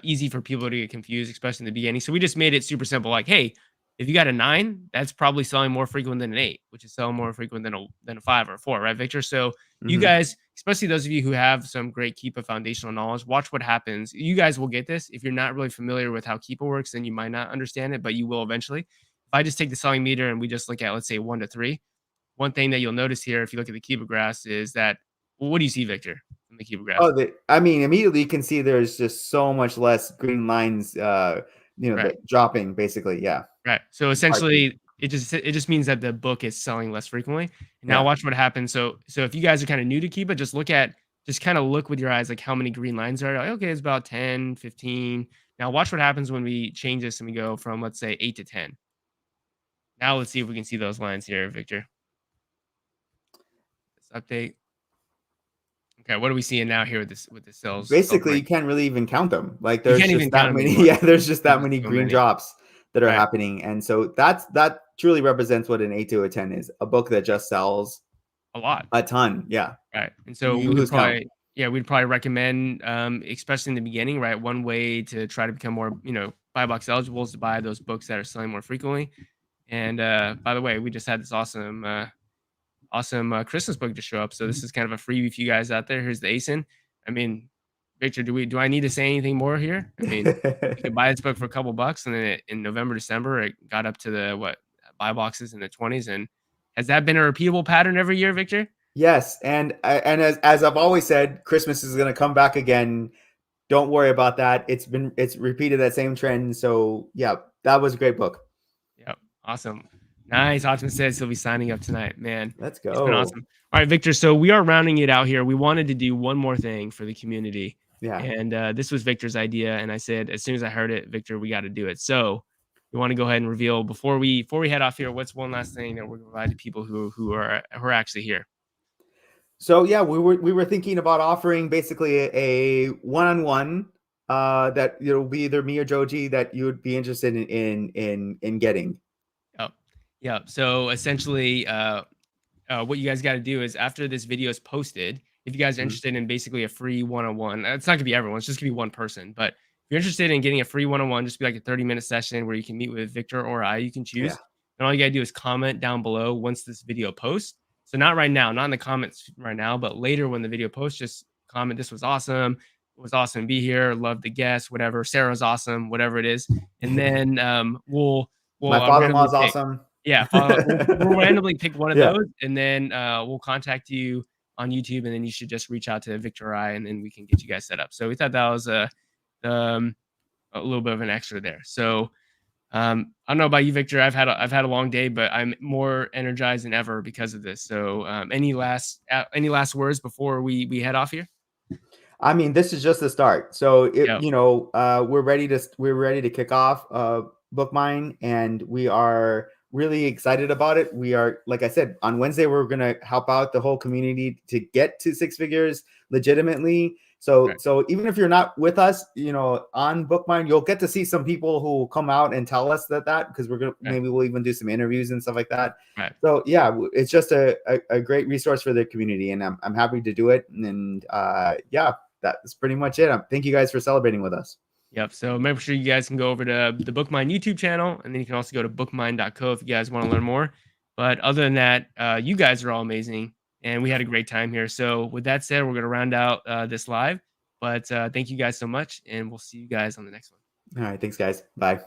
easy for people to get confused, especially in the beginning. So we just made it super simple. Like, hey, if you got a 9, that's probably selling more frequent than an 8, which is selling more frequent than a 5 or a 4, right, Victor? So you guys, especially those of you who have some great Keepa foundational knowledge, watch what happens. You guys will get this. If you're not really familiar with how Keepa works, then you might not understand it, but you will eventually. If I just take the selling meter and we just look at, let's say, 1 to 3, one thing that you'll notice here, if you look at the Keepa graphs, is that, well, what do you see, Victor, from the Keepa graphs? Immediately you can see there's just so much less green lines, right. dropping, basically. Yeah. Right. So essentially, it just means that the book is selling less frequently. And now watch what happens. So if you guys are kind of new to Keepa, just kind of look with your eyes, like how many green lines are. Like, okay, it's about 10, 15. Now watch what happens when we change this and we go from, let's say, 8 to 10. Now let's see if we can see those lines here, Victor. Update. Okay, what are we seeing now here with the sales? Basically, you can't really even count them. Like there's just that many. Yeah, there's just that many green drops that are happening, and so that truly represents what an 8 to a 10 is. A book that just sells a lot, a ton. Yeah. Right. And so we'd probably recommend, especially in the beginning, right? One way to try to become more, buy box eligible is to buy those books that are selling more frequently. And by the way, we just had this awesome Christmas book to show up. So this is kind of a freebie for you guys out there. Here's the ASIN. I mean, Victor, do I need to say anything more here? I mean, you can buy this book for a couple bucks, and then in November, December, it got up to the buy boxes in the 20s. And has that been a repeatable pattern every year, Victor? Yes, and as I've always said, Christmas is going to come back again. Don't worry about that. It's repeated that same trend. So yeah, that was a great book. Yep, awesome. Nice. Optimus says he'll be signing up tonight. Man, let's go. It's been awesome. All right, Victor. So we are rounding it out here. We wanted to do one more thing for the community. Yeah. And this was Victor's idea. And I said, as soon as I heard it, Victor, we got to do it. So you want to go ahead and reveal before we head off here, what's one last thing that we're going to provide to people who are actually here? So yeah, we were thinking about offering basically a one-on-one that it'll be either me or Joji that you would be interested in getting. Yeah. So essentially, what you guys got to do is after this video is posted, if you guys are interested in basically a free one-on-one, it's not gonna be everyone, it's just gonna be one person. But if you're interested in getting a free one-on-one, just be like a 30-minute session where you can meet with Victor or I, you can choose. And all you gotta do is comment down below once this video posts. So not right now, not in the comments right now, but later when the video posts, just comment, this was awesome. It was awesome to be here. Love the guest, whatever. Sarah's awesome, whatever it is. And then my father-in-law's awesome. Yeah, we'll randomly pick one of those, and then we'll contact you on YouTube, and then you should just reach out to Victor or I, and then we can get you guys set up. So we thought that was a little bit of an extra there. So I don't know about you, Victor. I've had a long day, but I'm more energized than ever because of this. So, any last words before we head off here? I mean, this is just the start. So Yep. we're ready to kick off BookMine, and we are really excited about it. We are, like I said, on Wednesday, we're going to help out the whole community to get to 6 figures legitimately. So, so even if you're not with us, on BookMine, you'll get to see some people who will come out and tell us that, because maybe we'll even do some interviews and stuff like that. Right. So yeah, it's just a great resource for the community, and I'm happy to do it. And yeah, that's pretty much it. Thank you guys for celebrating with us. Yep. So make sure you guys can go over to the BookMine YouTube channel, and then you can also go to bookmine.co if you guys want to learn more. But other than that, you guys are all amazing, and we had a great time here. So with that said, we're going to round out this live. But thank you guys so much, and we'll see you guys on the next one. All right. Thanks, guys. Bye.